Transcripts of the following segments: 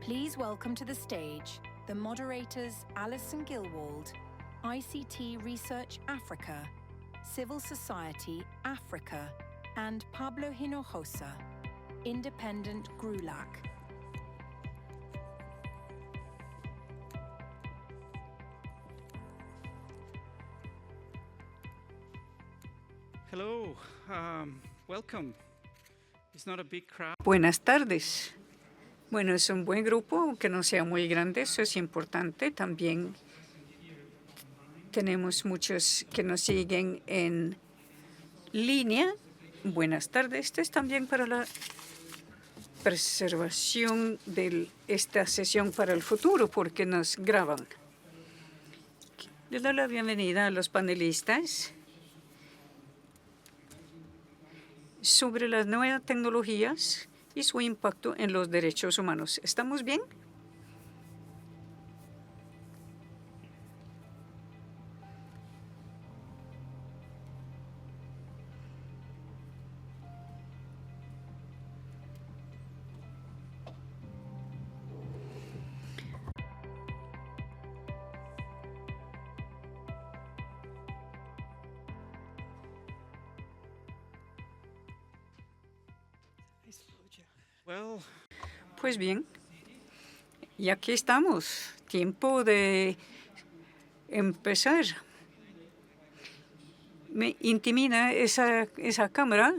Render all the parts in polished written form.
Please welcome to the stage the moderators Alison Gilwald, ICT Research Africa, Civil Society Africa, and Pablo Hinojosa, Independent GRULAC. Hello, welcome. It's not a big crowd. Buenas tardes. Bueno, es un buen grupo, aunque no sea muy grande, eso es importante. También tenemos muchos que nos siguen en línea. Buenas tardes. Este es también para la preservación de esta sesión para el futuro, porque nos graban. Les doy la bienvenida a los panelistas sobre las nuevas tecnologías y su impacto en los derechos humanos. ¿Estamos bien? Pues bien, y aquí estamos. Tiempo de empezar. Me intimida esa cámara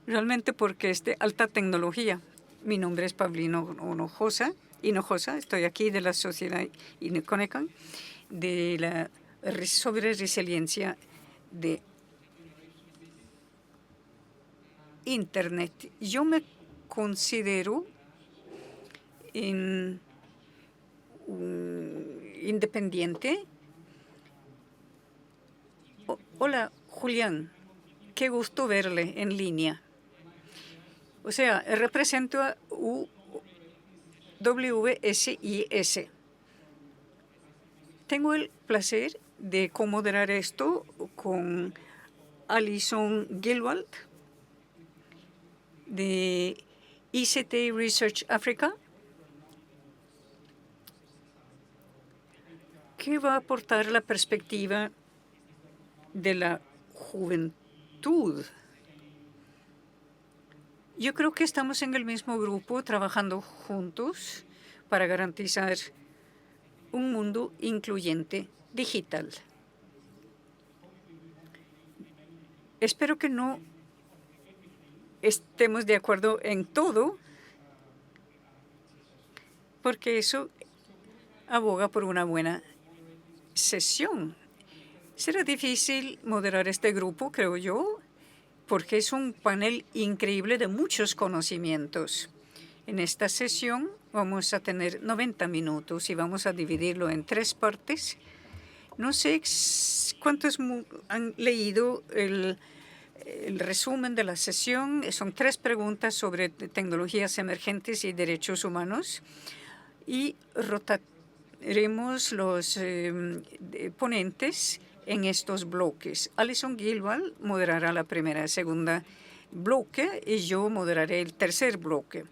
realmente porque es de alta tecnología. Mi nombre es Paulino Hinojosa. Estoy aquí de la sociedad Ineconecan sobre resiliencia de Internet. Yo me considero independiente. Hola, Julián. Qué gusto verle en línea. O sea, represento a WSIS. Tengo el placer de comoderar esto con Alison Gilwald de ICT Research Africa, que va a aportar la perspectiva de la juventud. Yo creo que estamos en el mismo grupo trabajando juntos para garantizar un mundo incluyente digital. Espero que no estemos de acuerdo en todo, porque eso aboga por una buena sesión. Será difícil moderar este grupo, creo yo, porque es un panel increíble de muchos conocimientos. En esta sesión vamos a tener 90 minutos y vamos a dividirlo en 3 partes. No sé cuántos han leído el resumen de la sesión. Son 3 preguntas sobre tecnologías emergentes y derechos humanos. Y rotaremos los ponentes en estos bloques. Alison Gilwald moderará la primera y segunda bloque y yo moderaré el tercer bloque.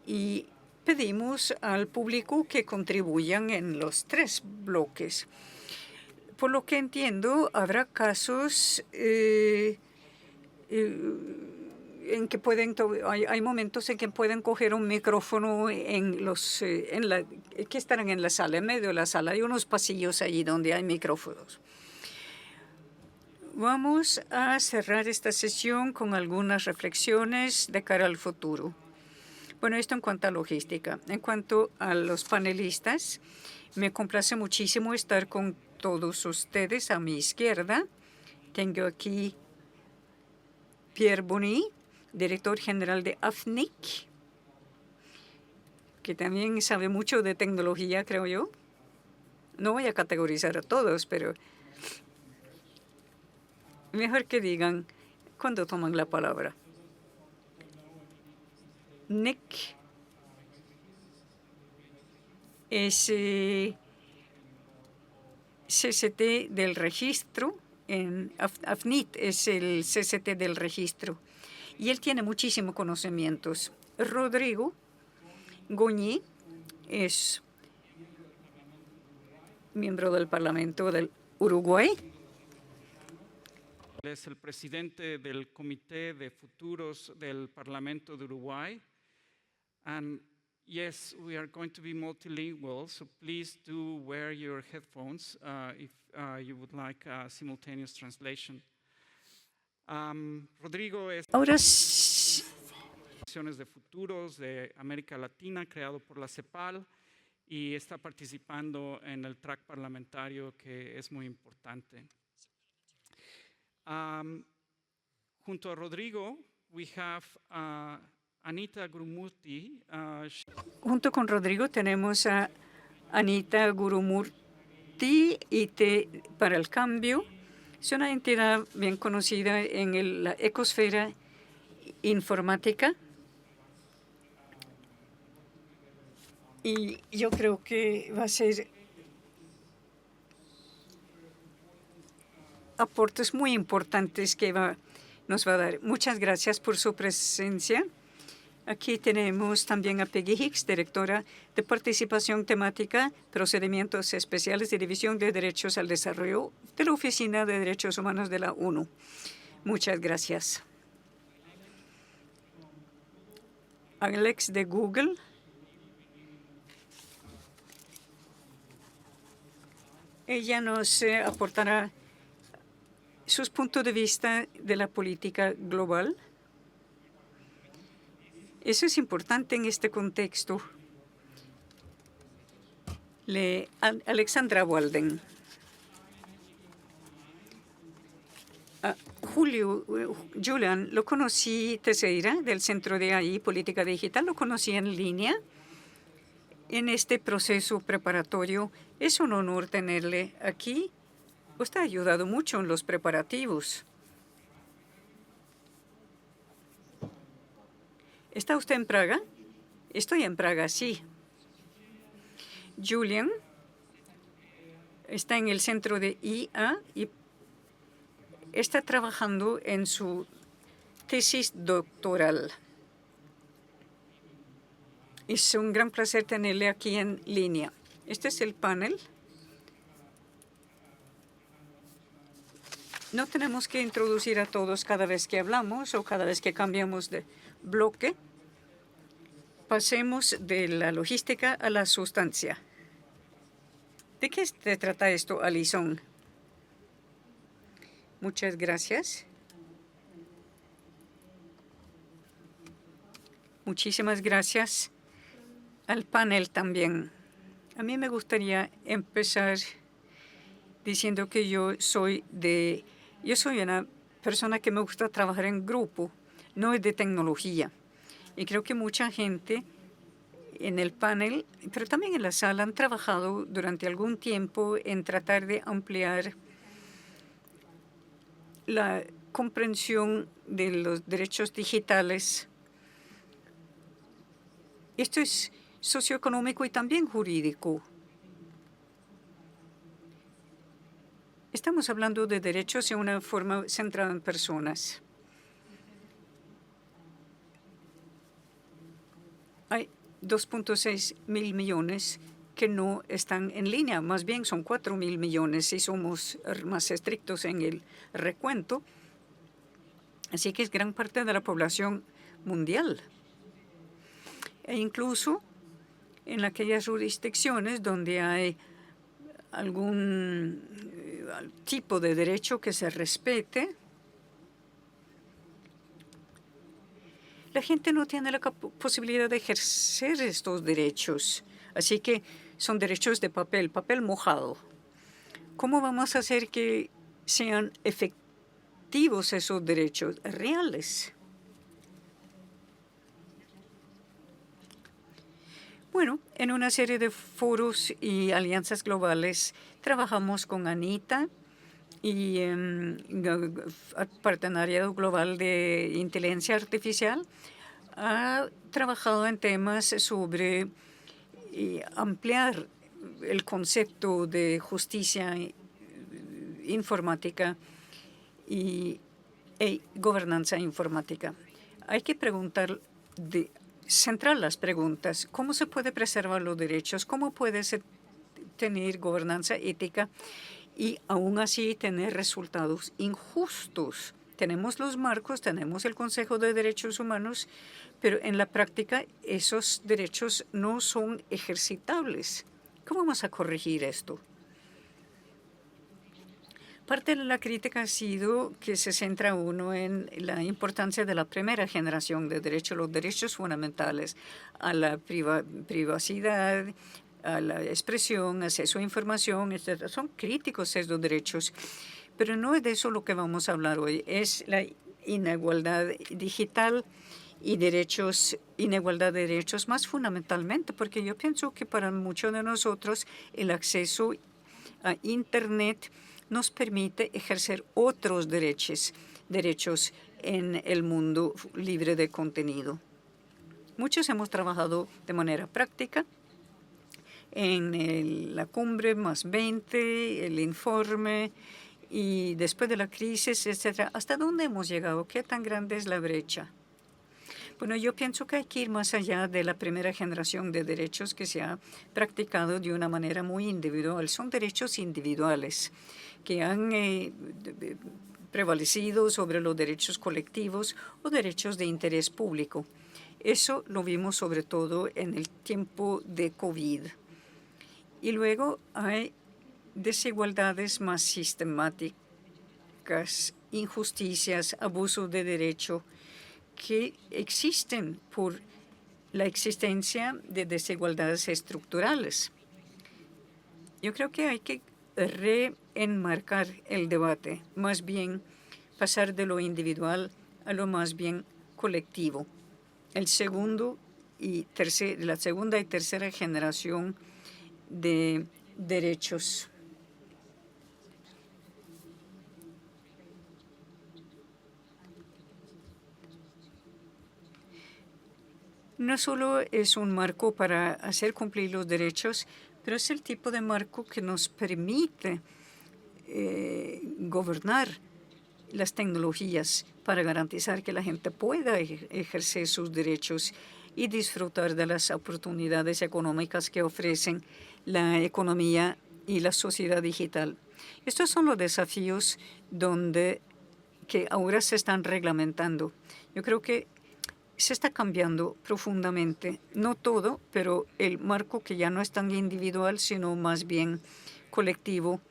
Y pedimos al público que contribuyan en los 3 bloques. Por lo que entiendo, habrá casos en que hay momentos en que pueden coger un micrófono que estarán en la sala, en medio de la sala. Hay unos pasillos allí donde hay micrófonos. Vamos a cerrar esta sesión con algunas reflexiones de cara al futuro. Bueno, esto en cuanto a logística. En cuanto a los panelistas, me complace muchísimo estar con todos ustedes. A mi izquierda tengo aquí Pierre Boni, director general de AFNIC, que también sabe mucho de tecnología, creo yo. No voy a categorizar a todos, pero mejor que digan cuando toman la palabra. NIC es CCT del registro. AFNIC es el CCT del registro. Y él tiene muchísimos conocimientos. Rodrigo Goñi es miembro del Parlamento del Uruguay. Él es el presidente del Comité de Futuros del Parlamento de Uruguay. And yes, we are going to be multilingual, so please do wear your headphones if you would like simultaneous translation. Rodrigo es Ahora de Futuros de América Latina, creado por la CEPAL, y está participando en el track parlamentario, que es muy importante. Junto a Rodrigo, we have Anita Gurumurthy. Junto con Rodrigo tenemos a Anita Gurumurthy, IT para el Cambio. Es una entidad bien conocida en la ecosfera informática. Y yo creo que va a ser aportes muy importantes que nos va a dar. Muchas gracias por su presencia. Aquí tenemos también a Peggy Hicks, directora de Participación Temática, Procedimientos Especiales de División de Derechos al Desarrollo de la Oficina de Derechos Humanos de la ONU. Muchas gracias. Alex de Google. Ella nos aportará sus puntos de vista de la política global. Eso es importante en este contexto. Alexandra Walden. Julian, lo conocí, Teixeira, del Centro de AI, Política Digital, lo conocí en línea. En este proceso preparatorio, es un honor tenerle aquí. Usted ha ayudado mucho en los preparativos. ¿Está usted en Praga? Estoy en Praga, sí. Julian está en el centro de IA y está trabajando en su tesis doctoral. Es un gran placer tenerle aquí en línea. Este es el panel. No tenemos que introducir a todos cada vez que hablamos o cada vez que cambiamos de bloque. Pasemos de la logística a la sustancia. ¿De qué se trata esto, Alison? Muchas gracias. Muchísimas gracias al panel también. A mí me gustaría empezar diciendo que yo soy una persona que me gusta trabajar en grupo, no es de tecnología. Y creo que mucha gente en el panel, pero también en la sala, han trabajado durante algún tiempo en tratar de ampliar la comprensión de los derechos digitales. Esto es socioeconómico y también jurídico. Estamos hablando de derechos de una forma centrada en personas. Hay 2.6 mil millones que no están en línea. Más bien son 4 mil millones si somos más estrictos en el recuento. Así que es gran parte de la población mundial. E incluso en aquellas jurisdicciones donde hay algún tipo de derecho que se respete, la gente no tiene la posibilidad de ejercer estos derechos. Así que son derechos de papel mojado. ¿Cómo vamos a hacer que sean efectivos esos derechos reales? Bueno, en una serie de foros y alianzas globales trabajamos con Anita y Partenariado Global de Inteligencia Artificial. Ha trabajado en temas sobre ampliar el concepto de justicia informática y gobernanza informática. Hay que preguntar centrar las preguntas. ¿Cómo se puede preservar los derechos? ¿Cómo puede tener gobernanza ética y aún así tener resultados injustos? Tenemos los marcos, tenemos el Consejo de Derechos Humanos, pero en la práctica esos derechos no son ejercitables. ¿Cómo vamos a corregir esto? Parte de la crítica ha sido que se centra uno en la importancia de la primera generación de derechos, los derechos fundamentales a la privacidad, a la expresión, acceso a información, etc. Son críticos esos derechos, pero no es de eso lo que vamos a hablar hoy. Es la inigualdad digital y inigualdad de derechos más fundamentalmente, porque yo pienso que para muchos de nosotros el acceso a Internet nos permite ejercer otros derechos en el mundo libre de contenido. Muchos hemos trabajado de manera práctica en la cumbre +20, el informe y después de la crisis, etcétera. ¿Hasta dónde hemos llegado? ¿Qué tan grande es la brecha? Bueno, yo pienso que hay que ir más allá de la primera generación de derechos que se ha practicado de una manera muy individual. Son derechos individuales que han prevalecido sobre los derechos colectivos o derechos de interés público. Eso lo vimos sobre todo en el tiempo de COVID. Y luego hay desigualdades más sistemáticas, injusticias, abusos de derecho que existen por la existencia de desigualdades estructurales. Yo creo que hay que reenmarcar el debate, más bien pasar de lo individual a lo más bien colectivo. La segunda y tercera generación de derechos. No solo es un marco para hacer cumplir los derechos, pero es el tipo de marco que nos permite gobernar las tecnologías para garantizar que la gente pueda ejercer sus derechos y disfrutar de las oportunidades económicas que ofrecen la economía y la sociedad digital. Estos son los desafíos que ahora se están reglamentando. Yo creo que se está cambiando profundamente, no todo, pero el marco que ya no es tan individual, sino más bien colectivo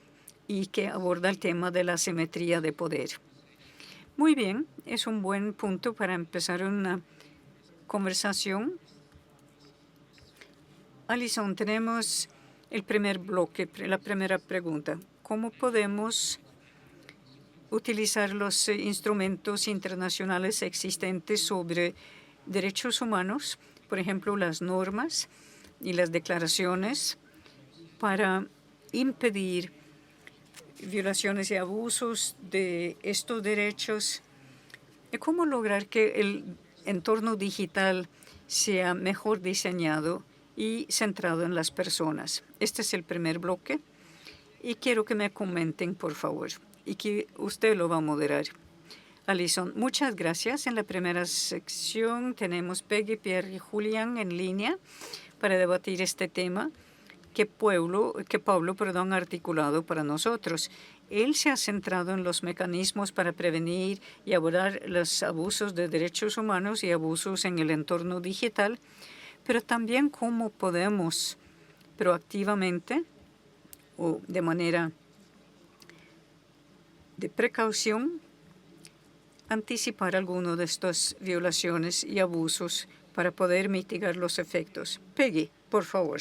y que aborda el tema de la asimetría de poder. Muy bien, es un buen punto para empezar una conversación. Alison, tenemos el primer bloque, la primera pregunta. ¿Cómo podemos utilizar los instrumentos internacionales existentes sobre derechos humanos, por ejemplo, las normas y las declaraciones, para impedir violaciones y abusos de estos derechos? ¿Y cómo lograr que el entorno digital sea mejor diseñado y centrado en las personas? Este es el primer bloque y quiero que me comenten, por favor, y que usted lo va a moderar. Alison, muchas gracias. En la primera sección tenemos Peggy, Pierre y Julián en línea para debatir este tema que Pablo ha articulado para nosotros. Él se ha centrado en los mecanismos para prevenir y abordar los abusos de derechos humanos y abusos en el entorno digital, pero también cómo podemos proactivamente o de manera de precaución anticipar algunas de estas violaciones y abusos para poder mitigar los efectos. Peggy, por favor.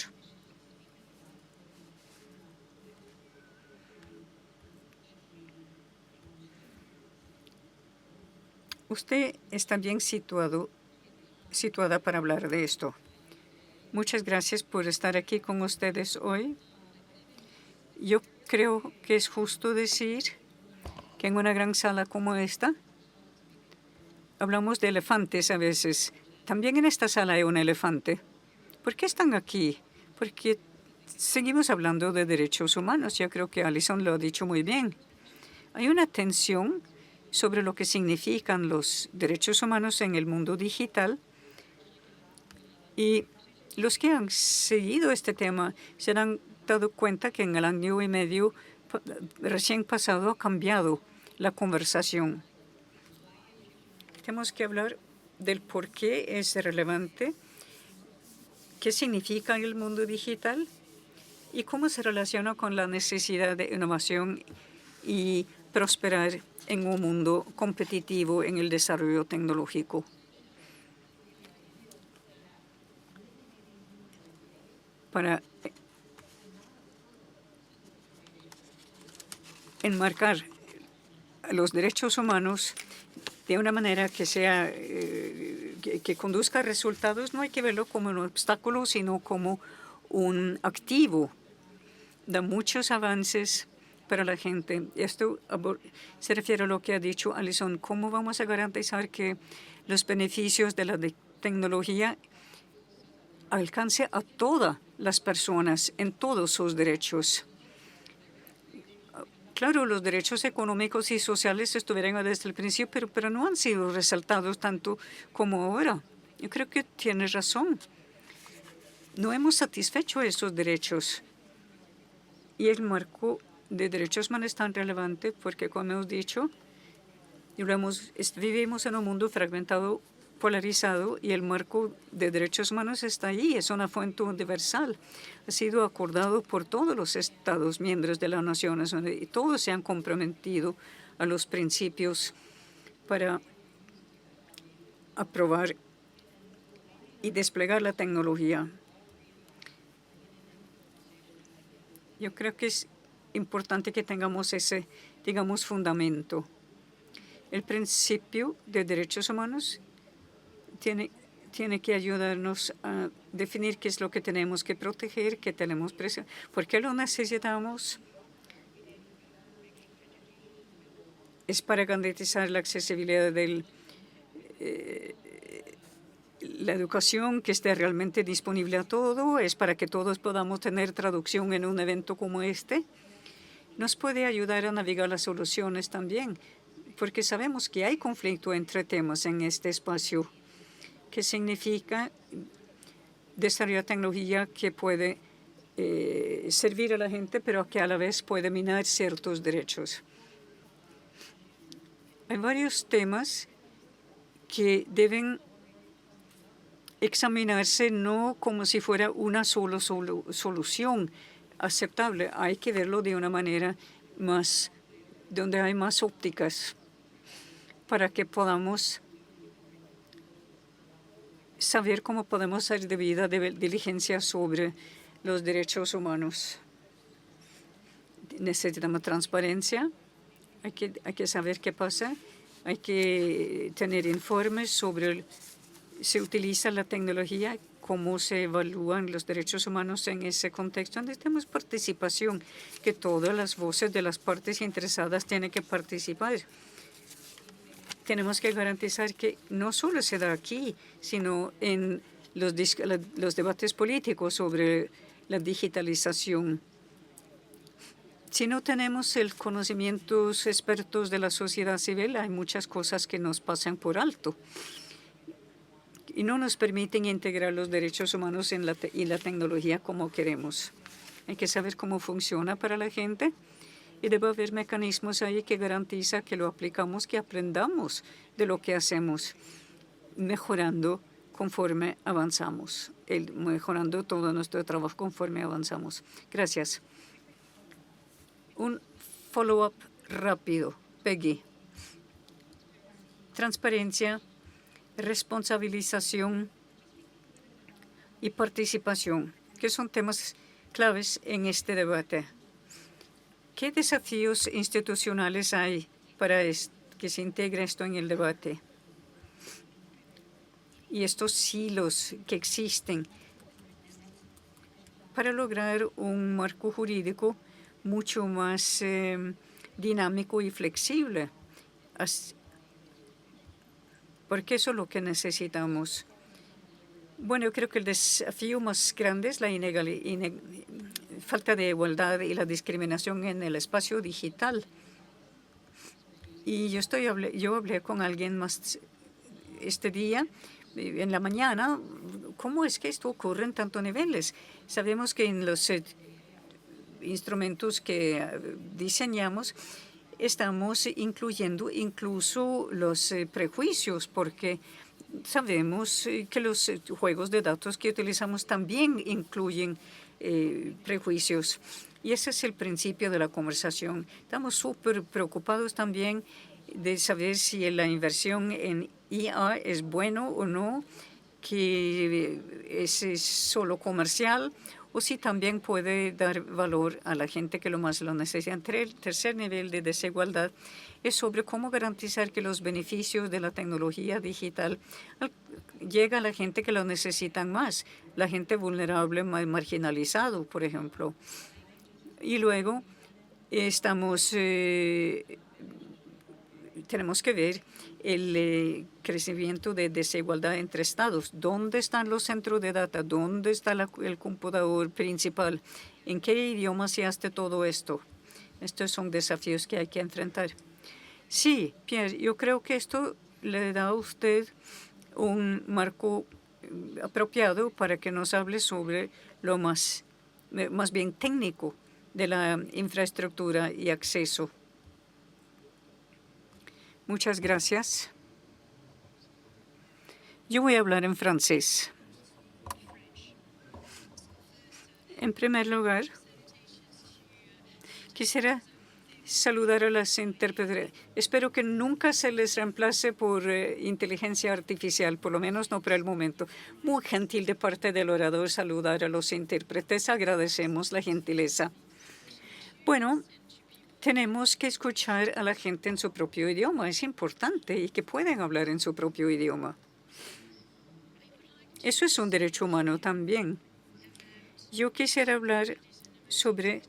Usted está bien situada para hablar de esto. Muchas gracias por estar aquí con ustedes hoy. Yo creo que es justo decir que en una gran sala como esta hablamos de elefantes a veces. También en esta sala hay un elefante. ¿Por qué están aquí? Porque seguimos hablando de derechos humanos. Yo creo que Alison lo ha dicho muy bien. Hay una tensión sobre lo que significan los derechos humanos en el mundo digital Y los que han seguido este tema se han dado cuenta que en el año y medio recién pasado ha cambiado la conversación. Tenemos que hablar del por qué es relevante, qué significa el mundo digital y cómo se relaciona con la necesidad de innovación y prosperar en un mundo competitivo en el desarrollo tecnológico. Para enmarcar los derechos humanos de una manera que sea que conduzca a resultados, no hay que verlo como un obstáculo, sino como un activo. Da muchos avances para la gente. Esto se refiere a lo que ha dicho Alison. ¿Cómo vamos a garantizar que los beneficios de la tecnología alcance a todas las personas en todos sus derechos? Claro, los derechos económicos y sociales estuvieron desde el principio, pero no han sido resaltados tanto como ahora. Yo creo que tienes razón. No hemos satisfecho esos derechos. Y el marco de derechos humanos es tan relevante porque, como hemos dicho, vivimos en un mundo fragmentado, polarizado, y el marco de derechos humanos está ahí. Es una fuente universal. Ha sido acordado por todos los Estados miembros de las Naciones Unidas y todos se han comprometido a los principios para aprobar y desplegar la tecnología. Yo creo que es importante que tengamos ese, digamos, fundamento. El principio de derechos humanos tiene que ayudarnos a definir qué es lo que tenemos que proteger, qué tenemos presión. ¿Por qué lo necesitamos? Es para garantizar la accesibilidad de la educación, que esté realmente disponible a todo. Es para que todos podamos tener traducción en un evento como este. Nos puede ayudar a navegar las soluciones también, porque sabemos que hay conflicto entre temas en este espacio, que significa desarrollar tecnología que puede servir a la gente, pero que a la vez puede minar ciertos derechos. Hay varios temas que deben examinarse no como si fuera una sola solución aceptable. Hay que verlo de una manera más, donde hay más ópticas, para que podamos saber cómo podemos hacer debida diligencia sobre los derechos humanos. Necesitamos transparencia, hay que saber qué pasa, hay que tener informes sobre se utiliza la tecnología, cómo se evalúan los derechos humanos en ese contexto. Necesitamos participación, que todas las voces de las partes interesadas tienen que participar. Tenemos que garantizar que no solo se da aquí, sino en los debates políticos sobre la digitalización. Si no tenemos el conocimiento expertos de la sociedad civil, hay muchas cosas que nos pasan por alto y no nos permiten integrar los derechos humanos en la tecnología como queremos. Hay que saber cómo funciona para la gente y debe haber mecanismos ahí que garantizan que lo aplicamos, que aprendamos de lo que hacemos, mejorando conforme avanzamos, mejorando todo nuestro trabajo conforme avanzamos. Gracias. Un follow-up rápido. Peggy. Transparencia, responsabilización y participación, que son temas claves en este debate. ¿Qué desafíos institucionales hay para que se integre esto en el debate? Y estos hilos que existen para lograr un marco jurídico mucho más dinámico y flexible. Porque eso es lo que necesitamos. Bueno, yo creo que el desafío más grande es la falta de igualdad y la discriminación en el espacio digital. Y yo hablé con alguien más este día, en la mañana, ¿cómo es que esto ocurre en tantos niveles? Sabemos que en los instrumentos que diseñamos estamos incluyendo incluso los prejuicios, porque sabemos que los juegos de datos que utilizamos también incluyen prejuicios. Y ese es el principio de la conversación. Estamos súper preocupados también de saber si la inversión en IA es bueno o no, que es solo comercial o si también puede dar valor a la gente que lo más lo necesita. El tercer nivel de desigualdad es sobre cómo garantizar que los beneficios de la tecnología digital llega a la gente que lo necesitan más, la gente vulnerable, marginalizado, por ejemplo. Y luego tenemos que ver el crecimiento de desigualdad entre estados. ¿Dónde están los centros de datos? ¿Dónde está el computador principal? ¿En qué idioma se hace todo esto? Estos son desafíos que hay que enfrentar. Sí, Pierre, yo creo que esto le da a usted un marco apropiado para que nos hable sobre lo más bien técnico de la infraestructura y acceso. Muchas gracias. Yo voy a hablar en francés. En primer lugar, quisiera saludar a las intérpretes. Espero que nunca se les reemplace por inteligencia artificial, por lo menos no por el momento. Muy gentil de parte del orador saludar a los intérpretes. Agradecemos la gentileza. Bueno, tenemos que escuchar a la gente en su propio idioma. Es importante y que puedan hablar en su propio idioma. Eso es un derecho humano también. Yo quisiera hablar sobre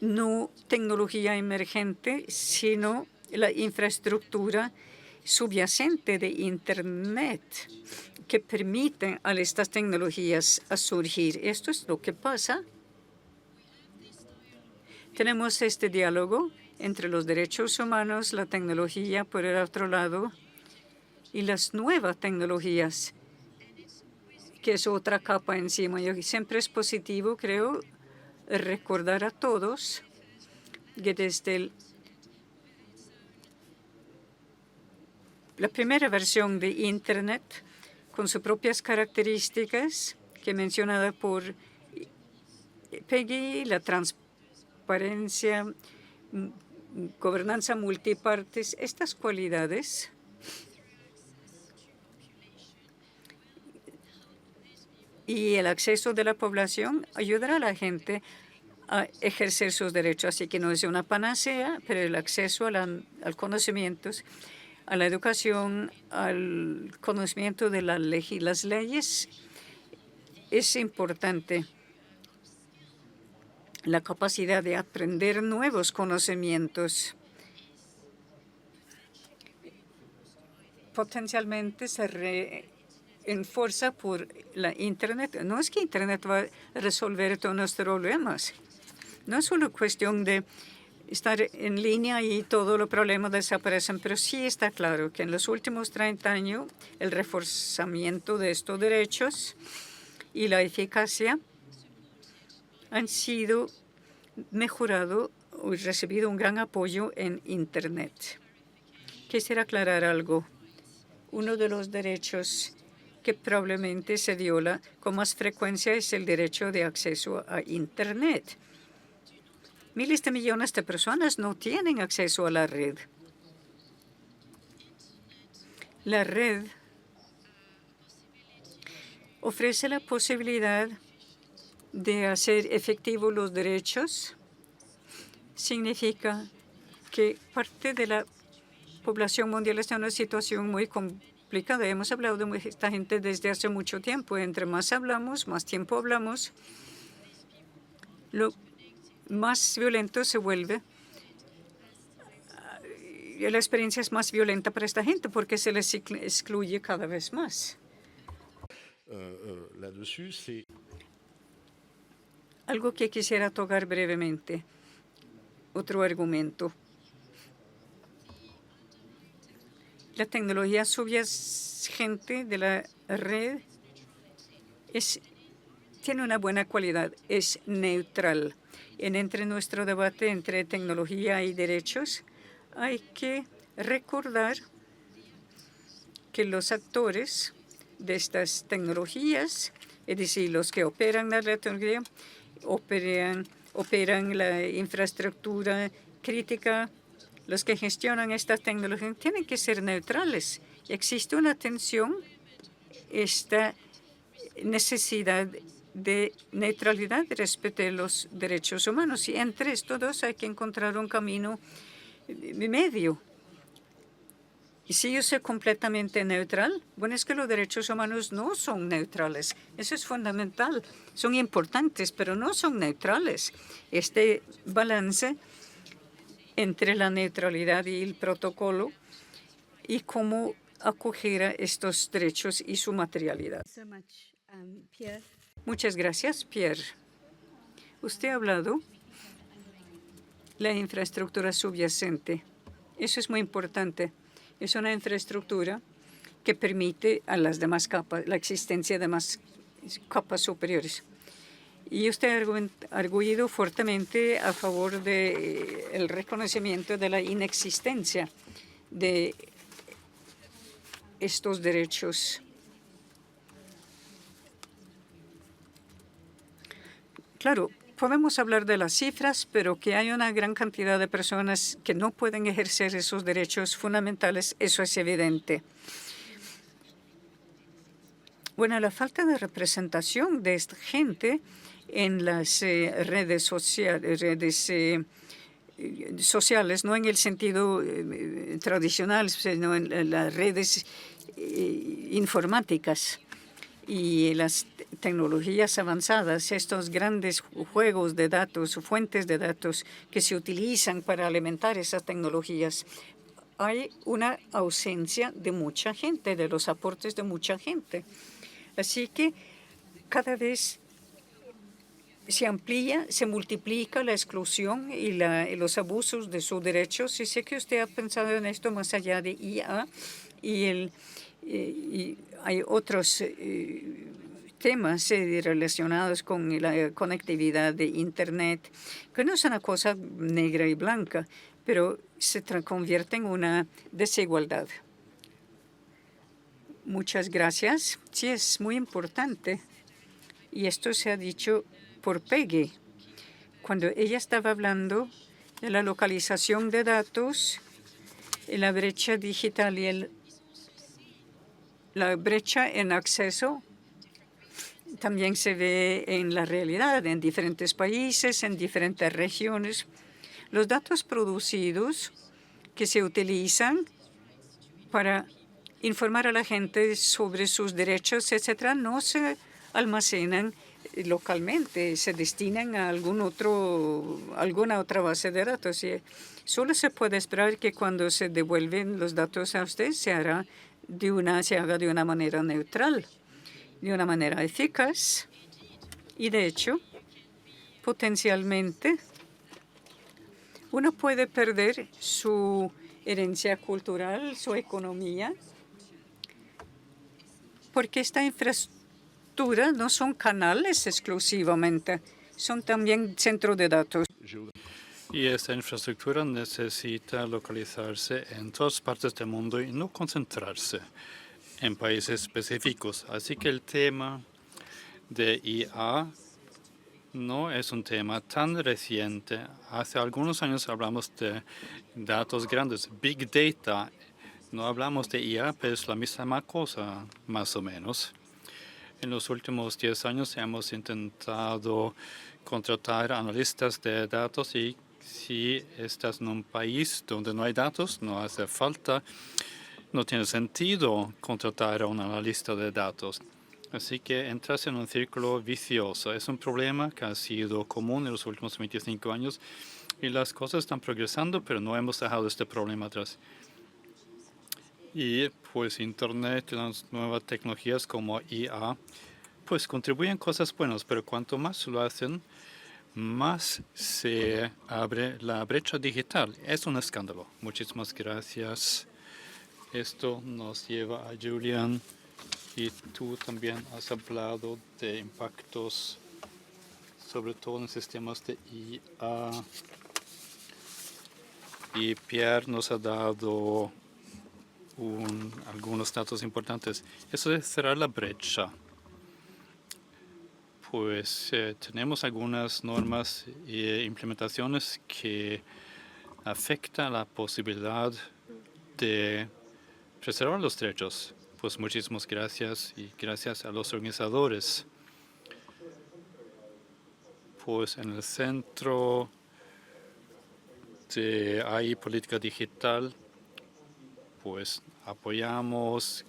no tecnología emergente, sino la infraestructura subyacente de Internet que permite a estas tecnologías a surgir. Esto es lo que pasa. Tenemos este diálogo entre los derechos humanos, la tecnología por el otro lado y las nuevas tecnologías, que es otra capa encima. Y siempre es positivo, creo, recordar a todos que desde la primera versión de Internet, con sus propias características, que mencionada por Peggy, la transparencia, gobernanza multipartes, estas cualidades y el acceso de la población ayudará a la gente a ejercer sus derechos. Así que no es una panacea, pero el acceso al conocimiento, a la educación, al conocimiento de las leyes es importante. La capacidad de aprender nuevos conocimientos potencialmente se refuerza por la Internet. No es que Internet va a resolver todos nuestros problemas. No es solo cuestión de estar en línea y todos los problemas desaparecen, pero sí está claro que en los últimos 30 años el reforzamiento de estos derechos y la eficacia han sido mejorado y recibido un gran apoyo en Internet. Quisiera aclarar algo. Uno de los derechos que probablemente se viola con más frecuencia es el derecho de acceso a Internet. Miles de millones de personas no tienen acceso a la red. La red ofrece la posibilidad de hacer efectivos los derechos. Significa que parte de la población mundial está en una situación muy complicada. Hemos hablado de esta gente desde hace mucho tiempo. Entre más hablamos, más tiempo hablamos, lo más violento se vuelve. La experiencia es más violenta para esta gente porque se les excluye cada vez más. Algo que quisiera tocar brevemente. Otro argumento. La tecnología subyacente de la red tiene una buena cualidad, es neutral. Entre nuestro debate entre tecnología y derechos, hay que recordar que los actores de estas tecnologías, es decir, los que operan la tecnología, operan la infraestructura crítica, los que gestionan estas tecnologías, tienen que ser neutrales. Existe una tensión, esta necesidad de neutralidad respecto a los derechos humanos. Y entre estos dos hay que encontrar un camino medio. Y si yo soy completamente neutral, bueno, es que los derechos humanos no son neutrales. Eso es fundamental. Son importantes, pero no son neutrales. Este balance entre la neutralidad y el protocolo y cómo acoger a estos derechos y su materialidad. Muchas gracias, Pierre. Usted ha hablado de la infraestructura subyacente. Eso es muy importante. Es una infraestructura que permite a las demás capas, la existencia de más capas superiores. Y usted ha arguido fuertemente a favor del reconocimiento de la inexistencia de estos derechos. Claro, podemos hablar de las cifras, pero que hay una gran cantidad de personas que no pueden ejercer esos derechos fundamentales, eso es evidente. Bueno, la falta de representación de esta gente en las redes sociales, no en el sentido tradicional, sino en las redes informáticas y las tecnologías avanzadas, estos grandes juegos de datos, fuentes de datos que se utilizan para alimentar esas tecnologías. Hay una ausencia de mucha gente, de los aportes de mucha gente. Así que cada vez se amplía, se multiplica la exclusión y los abusos de sus derechos. Y sé que usted ha pensado en esto más allá de IA y hay otros temas relacionados con la conectividad de Internet, que no es una cosa negra y blanca, pero se convierte en una desigualdad. Muchas gracias. Sí, es muy importante. Y esto se ha dicho por Peggy, cuando ella estaba hablando de la localización de datos, la brecha digital y la brecha en acceso también se ve en la realidad, en diferentes países, en diferentes regiones. Los datos producidos que se utilizan para informar a la gente sobre sus derechos, etcétera, no se almacenan localmente, se destinan a alguna otra base de datos. Y solo se puede esperar que cuando se devuelven los datos a usted se haga de una manera neutral, de una manera eficaz. Y de hecho, potencialmente, uno puede perder su herencia cultural, su economía, porque esta infraestructura no son canales exclusivamente, son también centros de datos. Y esta infraestructura necesita localizarse en todas partes del mundo y no concentrarse en países específicos. Así que el tema de IA no es un tema tan reciente. Hace algunos años hablamos de datos grandes, Big Data. No hablamos de IA, pero es la misma cosa, más o menos. En los últimos 10 años hemos intentado contratar analistas de datos y si estás en un país donde no hay datos, no hace falta, no tiene sentido contratar a un analista de datos. Así que entras en un círculo vicioso. Es un problema que ha sido común en los últimos 25 años y las cosas están progresando, pero no hemos dejado este problema atrás. Y pues Internet y las nuevas tecnologías como IA, pues contribuyen cosas buenas, pero cuanto más lo hacen, más se abre la brecha digital. Es un escándalo. Muchísimas gracias. Esto nos lleva a Julian Y tú también has hablado de impactos, sobre todo en sistemas de IA. Y Pierre nos ha dado algunos datos importantes. Eso de cerrar la brecha. Pues tenemos algunas normas e implementaciones que afectan la posibilidad de preservar los derechos. Pues muchísimas gracias y gracias a los organizadores. Pues en el Centro de AI Política Digital, pues apoyamos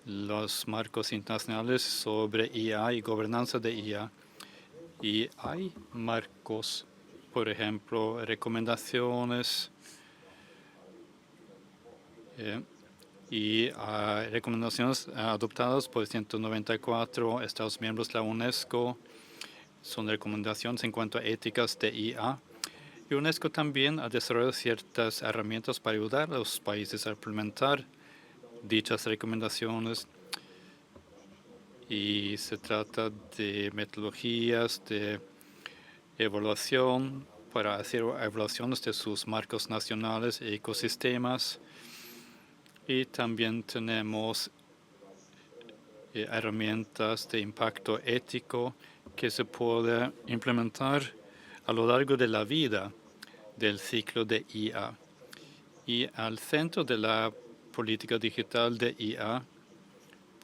los marcos internacionales sobre IA y gobernanza de IA. Y hay marcos, por ejemplo, recomendaciones y recomendaciones adoptadas por 194 Estados miembros de la UNESCO. Son recomendaciones en cuanto a éticas de IA. Y UNESCO también ha desarrollado ciertas herramientas para ayudar a los países a implementar dichas recomendaciones. Y se trata de metodologías de evaluación para hacer evaluaciones de sus marcos nacionales e ecosistemas. Y también tenemos herramientas de impacto ético que se puede implementar a lo largo de la vida del ciclo de IA. Y al centro de la política digital de IA,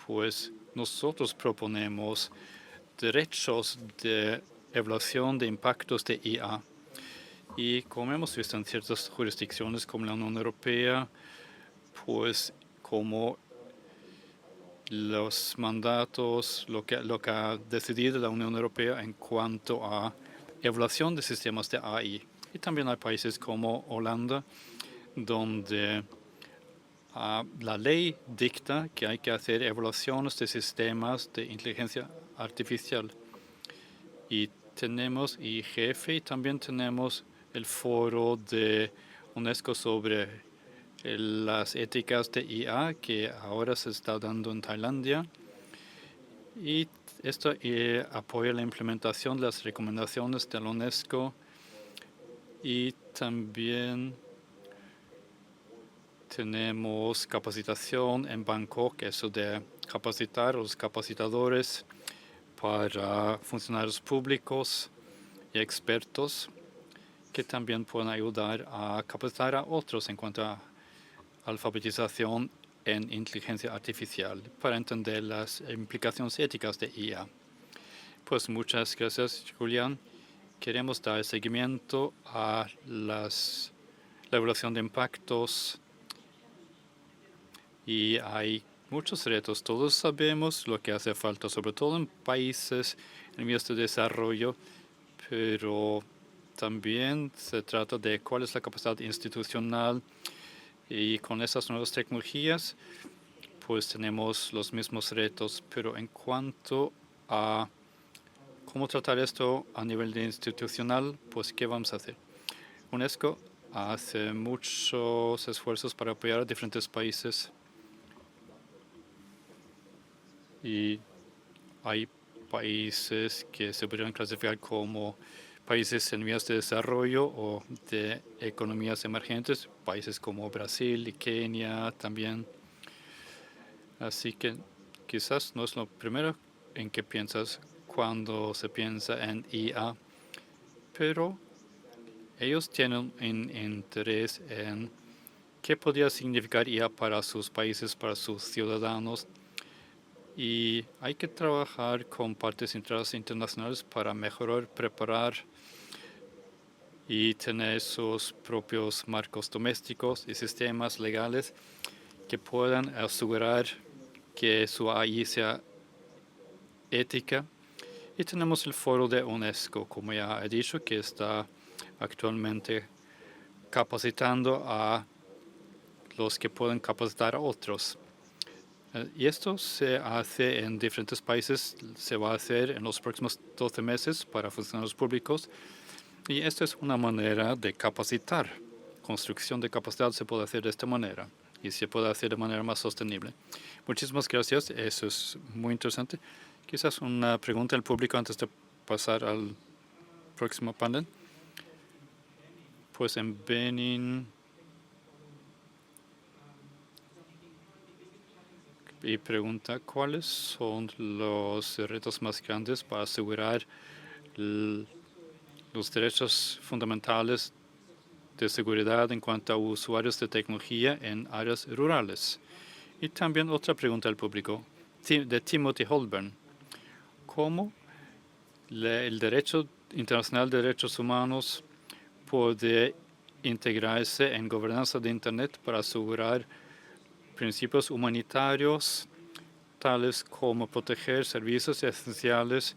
pues nosotros proponemos derechos de evaluación de impactos de IA. Y como hemos visto en ciertas jurisdicciones como la Unión Europea, pues como los mandatos, lo que ha decidido la Unión Europea en cuanto a evaluación de sistemas de AI. Y también hay países como Holanda, donde la ley dicta que hay que hacer evaluaciones de sistemas de inteligencia artificial. Y tenemos IGF y también tenemos el foro de UNESCO sobre las éticas de IA que ahora se está dando en Tailandia. Y esto apoya la implementación de las recomendaciones de la UNESCO. Y también tenemos capacitación en Bangkok, eso de capacitar a los capacitadores para funcionarios públicos y expertos que también pueden ayudar a capacitar a otros en cuanto a alfabetización en inteligencia artificial para entender las implicaciones éticas de IA. Pues muchas gracias, Julián. Queremos dar seguimiento a la evaluación de impactos y hay muchos retos. Todos sabemos lo que hace falta, sobre todo en países en vías de desarrollo, pero también se trata de cuál es la capacidad institucional y con esas nuevas tecnologías, pues tenemos los mismos retos, pero en cuanto a cómo tratar esto a nivel institucional, pues ¿qué vamos a hacer? UNESCO hace muchos esfuerzos para apoyar a diferentes países y hay países que se podrían clasificar como países en vías de desarrollo o de economías emergentes, países como Brasil y Kenia también. Así que quizás no es lo primero en que piensas cuando se piensa en IA, pero ellos tienen un interés en qué podría significar IA para sus países, para sus ciudadanos. Y hay que trabajar con partes internacionales para mejorar, preparar y tener sus propios marcos domésticos y sistemas legales que puedan asegurar que su AI sea ética. Y tenemos el foro de UNESCO, como ya he dicho, que está actualmente capacitando a los que pueden capacitar a otros. Y esto se hace en diferentes países, se va a hacer en los próximos 12 meses para funcionarios públicos. Y esta es una manera de capacitar. Construcción de capacidad se puede hacer de esta manera. y se pueda hacer de manera más sostenible. Muchísimas gracias. Eso es muy interesante. Quizás una pregunta al público antes de pasar al próximo panel. Pues en Benin y pregunta cuáles son los retos más grandes para asegurar los derechos fundamentales de seguridad en cuanto a usuarios de tecnología en áreas rurales. Y también otra pregunta al público de Timothy Holborn. ¿Cómo el derecho internacional de derechos humanos puede integrarse en gobernanza de Internet para asegurar principios humanitarios, tales como proteger servicios esenciales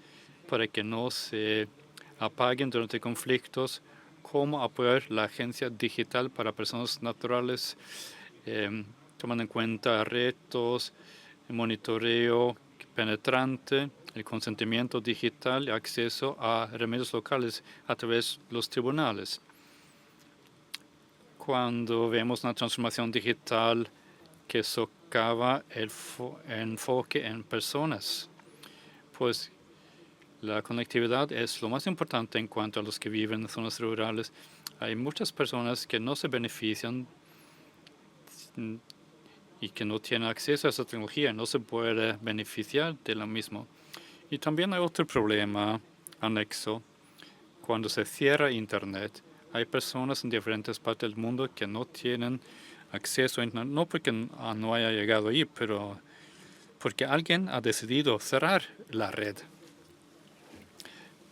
para que no se apaguen durante conflictos, cómo apoyar la agencia digital para personas naturales, tomando en cuenta retos, el monitoreo penetrante, el consentimiento digital y acceso a remedios locales a través de los tribunales. Cuando vemos una transformación digital que socava el enfoque en personas, pues la conectividad es lo más importante en cuanto a los que viven en zonas rurales. Hay muchas personas que no se benefician y que no tienen acceso a esa tecnología, no se puede beneficiar de lo mismo. Y también hay otro problema anexo. Cuando se cierra Internet, hay personas en diferentes partes del mundo que no tienen acceso a Internet, no porque no haya llegado ahí, pero porque alguien ha decidido cerrar la red.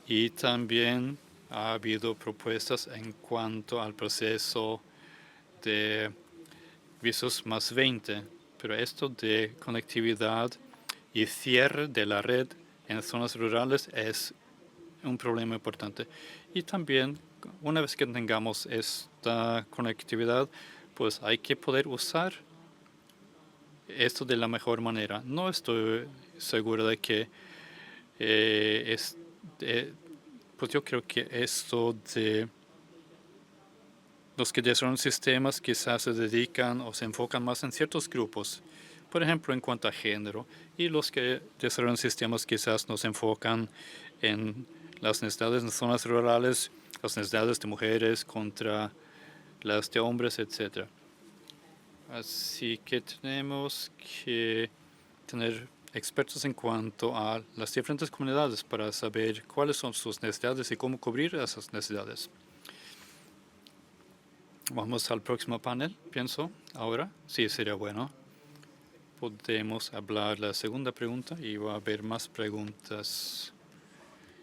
Y también ha habido propuestas en cuanto al proceso de visos más 20, pero esto de conectividad y cierre de la red en zonas rurales es un problema importante. Y también, una vez que tengamos esta conectividad, pues hay que poder usar esto de la mejor manera. No estoy seguro de que pues yo creo que esto de los que desarrollan sistemas quizás se dedican o se enfocan más en ciertos grupos, por ejemplo, en cuanto a género, y los que desarrollan sistemas quizás nos enfocan en las necesidades en zonas rurales, las necesidades de mujeres contra las de hombres, etc. Así que tenemos que tener expertos en cuanto a las diferentes comunidades para saber cuáles son sus necesidades y cómo cubrir esas necesidades. Vamos al próximo panel, pienso, ahora. Sí, sería bueno. Podemos hablar la segunda pregunta y va a haber más preguntas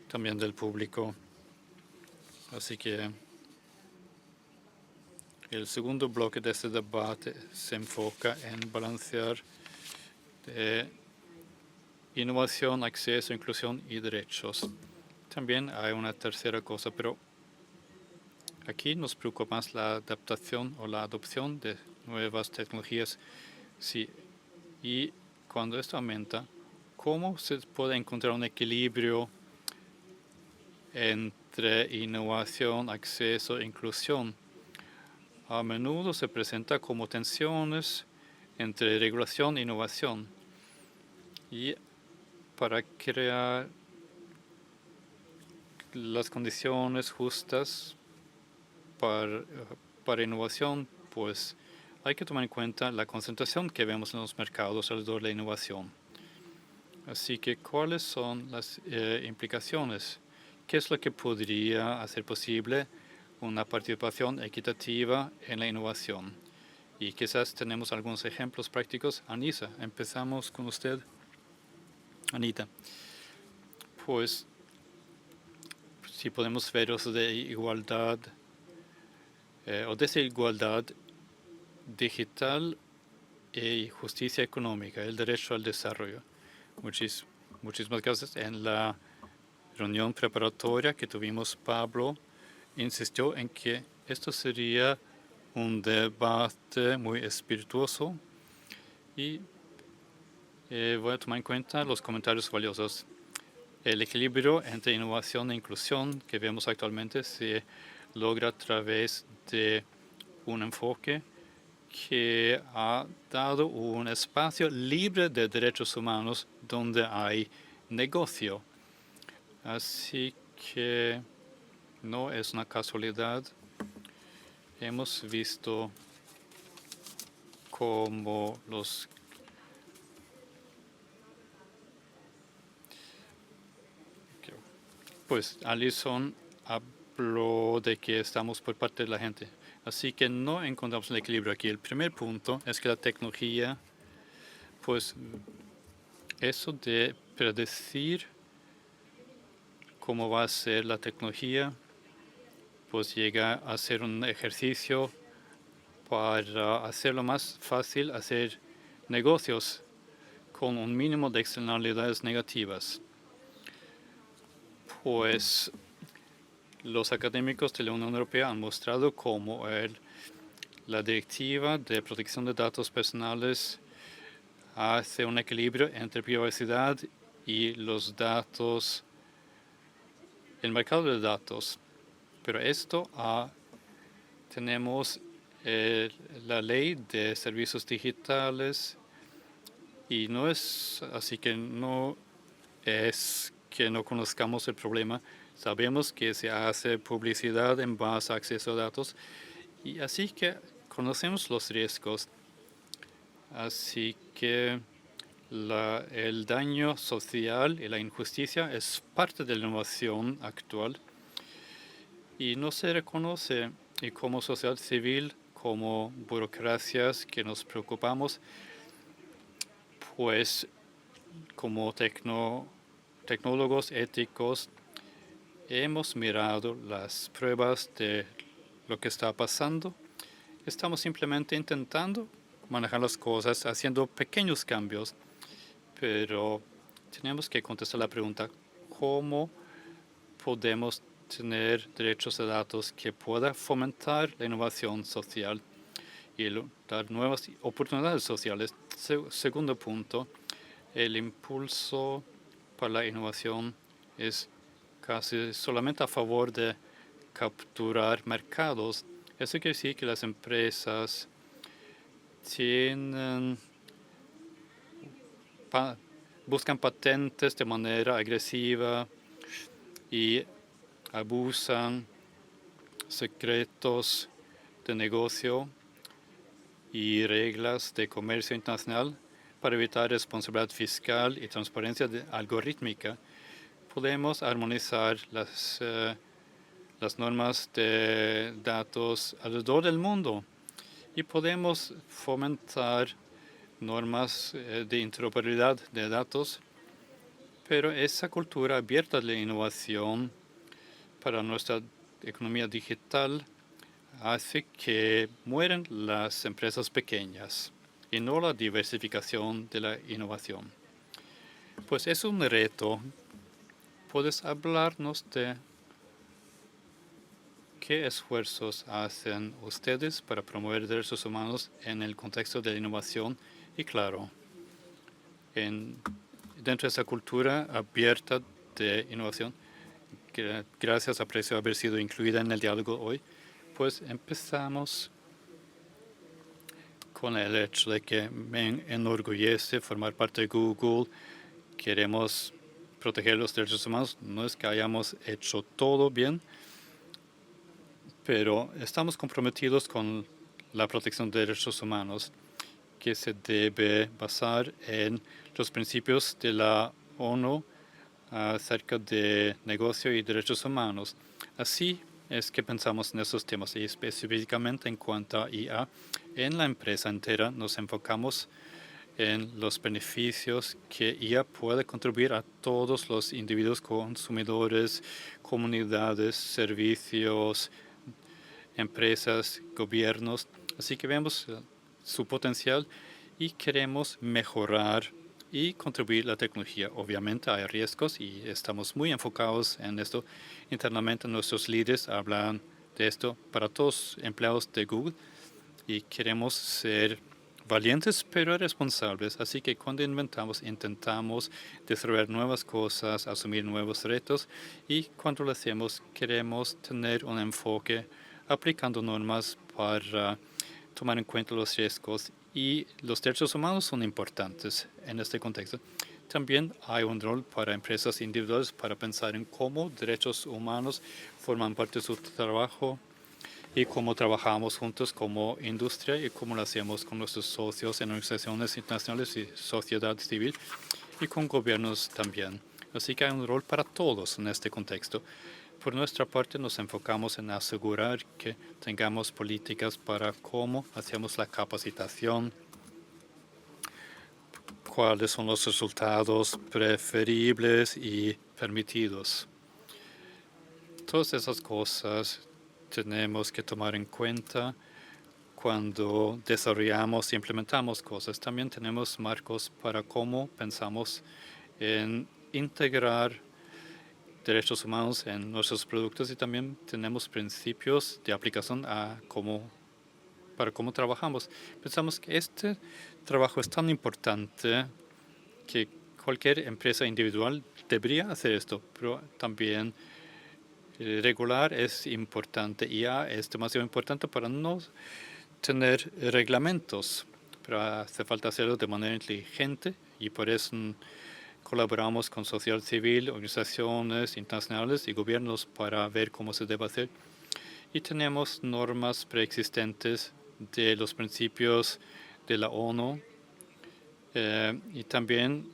también del público. Así que el segundo bloque de este debate se enfoca en balancear innovación, acceso, inclusión y derechos. También hay una tercera cosa, pero aquí nos preocupa más la adaptación o la adopción de nuevas tecnologías. Sí, y cuando esto aumenta, ¿cómo se puede encontrar un equilibrio entre innovación, acceso e inclusión? A menudo se presenta como tensiones entre regulación e innovación. Y para crear las condiciones justas para innovación, pues hay que tomar en cuenta la concentración que vemos en los mercados alrededor de la innovación. Así que, ¿cuáles son las implicaciones? ¿Qué es lo que podría hacer posible una participación equitativa en la innovación? Y quizás tenemos algunos ejemplos prácticos. Anisa, empezamos con usted. Anita, pues si podemos ver eso de igualdad o desigualdad digital y justicia económica, el derecho al desarrollo. Muchísimas gracias. En la reunión preparatoria que tuvimos, Pablo insistió en que esto sería un debate muy espirituoso y voy a tomar en cuenta los comentarios valiosos. El equilibrio entre innovación e inclusión que vemos actualmente se logra a través de un enfoque que ha dado un espacio libre de derechos humanos donde hay negocio. Así que no es una casualidad. Hemos visto cómo pues Alison habló de que estamos por parte de la gente. Así que no encontramos el equilibrio aquí. El primer punto es que la tecnología, pues eso de predecir cómo va a ser la tecnología, pues llega a ser un ejercicio para hacerlo más fácil hacer negocios con un mínimo de externalidades negativas. Pues los académicos de la Unión Europea han mostrado cómo la Directiva de Protección de Datos Personales hace un equilibrio entre privacidad y los datos, el mercado de datos. Pero tenemos la ley de servicios digitales y no es así que no es que no conozcamos el problema. Sabemos que se hace publicidad en base a acceso a datos y así que conocemos los riesgos. Así que el daño social y la injusticia es parte de la innovación actual y no se reconoce. Y como sociedad civil, como burocracias que nos preocupamos, pues como tecnólogos éticos hemos mirado las pruebas de lo que está pasando. Estamos simplemente intentando manejar las cosas, haciendo pequeños cambios, pero tenemos que contestar la pregunta, ¿cómo podemos tener derechos de datos que pueda fomentar la innovación social y dar nuevas oportunidades sociales? Segundo punto, el impulso para la innovación es casi solamente a favor de capturar mercados. Eso quiere decir que las empresas buscan patentes de manera agresiva y abusan secretos de negocio y reglas de comercio internacional para evitar responsabilidad fiscal y transparencia algorítmica. Podemos armonizar las normas de datos alrededor del mundo y podemos fomentar normas de interoperabilidad de datos, pero esa cultura abierta de la innovación para nuestra economía digital hace que mueran las empresas pequeñas y no la diversificación de la innovación. Pues es un reto. ¿Puedes hablarnos de qué esfuerzos hacen ustedes para promover derechos humanos en el contexto de la innovación? Y claro, dentro de esa cultura abierta de innovación, gracias, aprecio haber sido incluida en el diálogo hoy, pues empezamos con el hecho de que me enorgullece formar parte de Google. Queremos proteger los derechos humanos. No es que hayamos hecho todo bien, pero estamos comprometidos con la protección de derechos humanos que se debe basar en los principios de la ONU acerca de negocio y derechos humanos. Así es que pensamos en esos temas y específicamente en cuanto a IA. En la empresa entera nos enfocamos en los beneficios que IA puede contribuir a todos los individuos, consumidores, comunidades, servicios, empresas, gobiernos. Así que vemos su potencial y queremos mejorar y contribuir la tecnología. Obviamente hay riesgos y estamos muy enfocados en esto. Internamente nuestros líderes hablan de esto para todos los empleados de Google y queremos ser valientes pero responsables. Así que cuando intentamos desarrollar nuevas cosas, asumir nuevos retos y cuando lo hacemos queremos tener un enfoque aplicando normas para tomar en cuenta los riesgos y los derechos humanos son importantes en este contexto. También hay un rol para empresas individuales para pensar en cómo derechos humanos forman parte de su trabajo y cómo trabajamos juntos como industria y cómo lo hacemos con nuestros socios en organizaciones internacionales y sociedad civil y con gobiernos también. Así que hay un rol para todos en este contexto. Por nuestra parte, nos enfocamos en asegurar que tengamos políticas para cómo hacemos la capacitación, cuáles son los resultados preferibles y permitidos. Todas esas cosas tenemos que tomar en cuenta cuando desarrollamos e implementamos cosas. También tenemos marcos para cómo pensamos en integrar derechos humanos en nuestros productos y también tenemos principios de aplicación para cómo trabajamos. Pensamos que este trabajo es tan importante que cualquier empresa individual debería hacer esto, pero también regular es importante y ya es demasiado importante para no tener reglamentos, pero hace falta hacerlo de manera inteligente y por eso colaboramos con sociedad civil, organizaciones internacionales y gobiernos para ver cómo se debe hacer. Y tenemos normas preexistentes de los principios de la ONU y también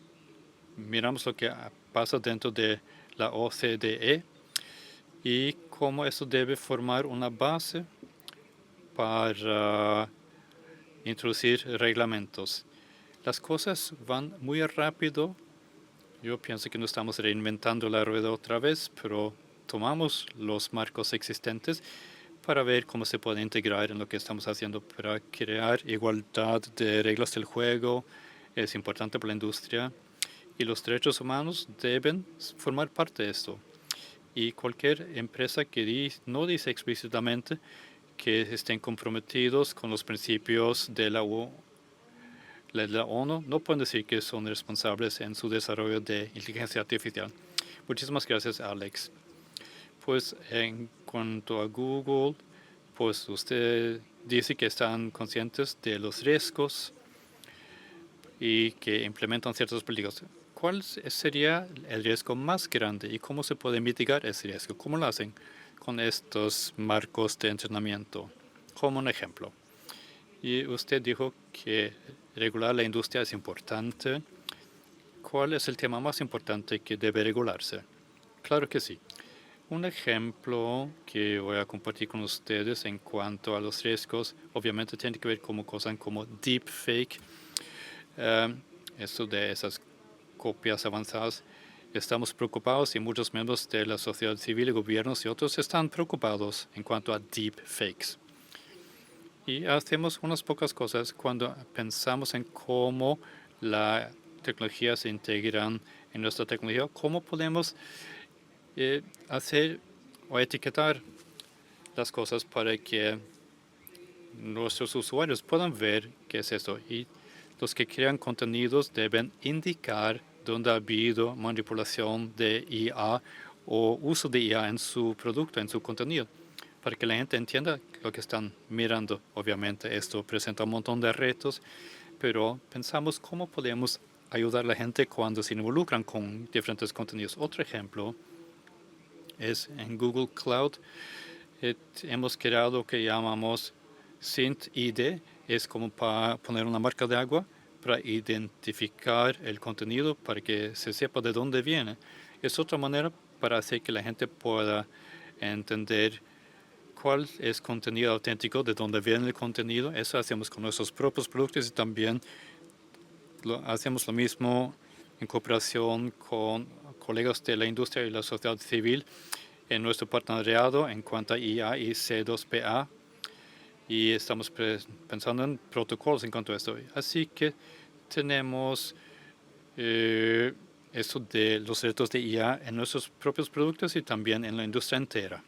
miramos lo que pasa dentro de la OCDE y cómo eso debe formar una base para introducir reglamentos. Las cosas van muy rápido. Yo pienso que no estamos reinventando la rueda otra vez, pero tomamos los marcos existentes para ver cómo se puede integrar en lo que estamos haciendo para crear igualdad de reglas del juego. Es importante para la industria y los derechos humanos deben formar parte de esto. Y cualquier empresa que no dice explícitamente que estén comprometidos con los principios de la ONU no pueden decir que son responsables en su desarrollo de inteligencia artificial. Muchísimas gracias, Alex. Pues en cuanto a Google, pues usted dice que están conscientes de los riesgos y que implementan ciertas políticas. ¿Cuál sería el riesgo más grande y cómo se puede mitigar ese riesgo? ¿Cómo lo hacen con estos marcos de entrenamiento? Como un ejemplo. Y usted dijo que regular la industria es importante. ¿Cuál es el tema más importante que debe regularse? Claro que sí. Un ejemplo que voy a compartir con ustedes en cuanto a los riesgos, obviamente tiene que ver con cosas como deepfake, eso de esas copias avanzadas. Estamos preocupados y muchos miembros de la sociedad civil, gobiernos y otros están preocupados en cuanto a deepfakes. Y hacemos unas pocas cosas cuando pensamos en cómo la tecnología se integra en nuestra tecnología, cómo podemos hacer o etiquetar las cosas para que nuestros usuarios puedan ver qué es esto. Y los que crean contenidos deben indicar dónde ha habido manipulación de IA o uso de IA en su producto, en su contenido, para que la gente entienda lo que están mirando. Obviamente esto presenta un montón de retos, pero pensamos cómo podemos ayudar a la gente cuando se involucran con diferentes contenidos. Otro ejemplo es en Google Cloud. Hemos creado lo que llamamos SynthID, es como para poner una marca de agua para identificar el contenido, para que se sepa de dónde viene. Es otra manera para hacer que la gente pueda entender cuál es contenido auténtico, de dónde viene el contenido. Eso hacemos con nuestros propios productos y también hacemos lo mismo en cooperación con colegas de la industria y la sociedad civil en nuestro partenariado en cuanto a IA y C2PA. Y estamos pensando en protocolos en cuanto a esto. Así que tenemos eso de los retos de IA en nuestros propios productos y también en la industria entera.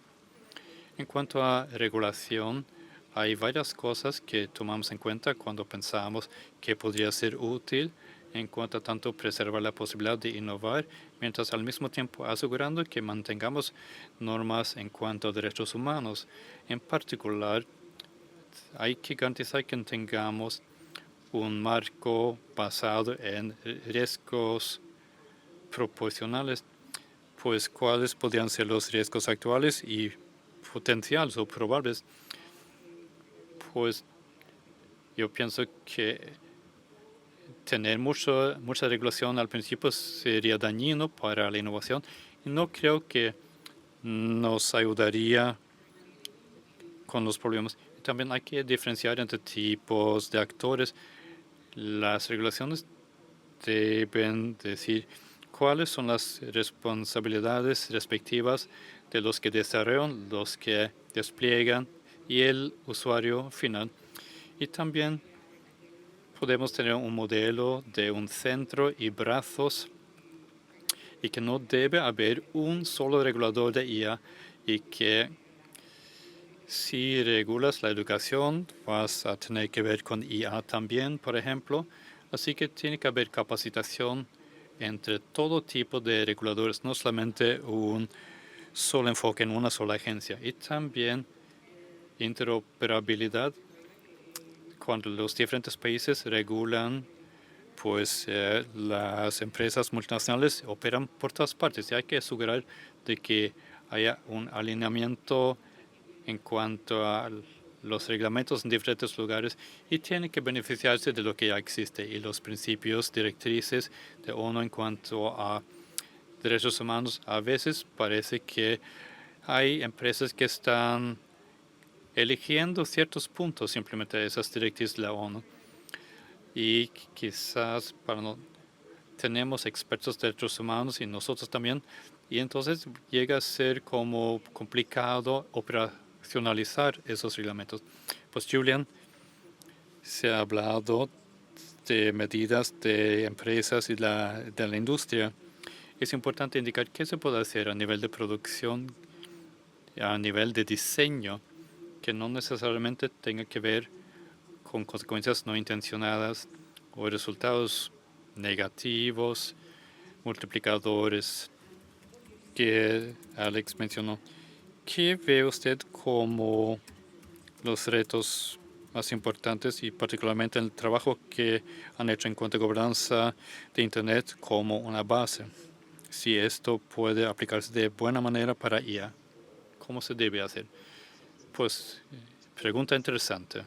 En cuanto a regulación, hay varias cosas que tomamos en cuenta cuando pensamos que podría ser útil en cuanto a tanto preservar la posibilidad de innovar, mientras al mismo tiempo asegurando que mantengamos normas en cuanto a derechos humanos. En particular, hay que garantizar que tengamos un marco basado en riesgos proporcionales, pues cuáles podrían ser los riesgos actuales y potenciales o probables. Pues yo pienso que tener mucha regulación al principio sería dañino para la innovación y no creo que nos ayudaría con los problemas. También hay que diferenciar entre tipos de actores. Las regulaciones deben decir cuáles son las responsabilidades respectivas de los que desarrollan, los que despliegan y el usuario final. Y también podemos tener un modelo de un centro y brazos y que no debe haber un solo regulador de IA y que si regulas la educación vas a tener que ver con IA también, por ejemplo. Así que tiene que haber capacitación entre todo tipo de reguladores, no solamente un solo enfoque en una sola agencia. Y también interoperabilidad cuando los diferentes países regulan, pues las empresas multinacionales operan por todas partes y hay que asegurar de que haya un alineamiento en cuanto a los reglamentos en diferentes lugares y tiene que beneficiarse de lo que ya existe y los principios directrices de ONU en cuanto a derechos humanos. A veces parece que hay empresas que están eligiendo ciertos puntos simplemente de esas directrices de la ONU y quizás tenemos expertos de derechos humanos y nosotros también y entonces llega a ser como complicado operacionalizar esos reglamentos. Pues Julian, se ha hablado de medidas de empresas y de la industria. Es importante indicar qué se puede hacer a nivel de producción, a nivel de diseño, que no necesariamente tenga que ver con consecuencias no intencionadas o resultados negativos, multiplicadores que Alex mencionó. ¿Qué ve usted como los retos más importantes y particularmente el trabajo que han hecho en cuanto a gobernanza de Internet como una base? Si esto puede aplicarse de buena manera para IA, ¿cómo se debe hacer? Pues, pregunta interesante.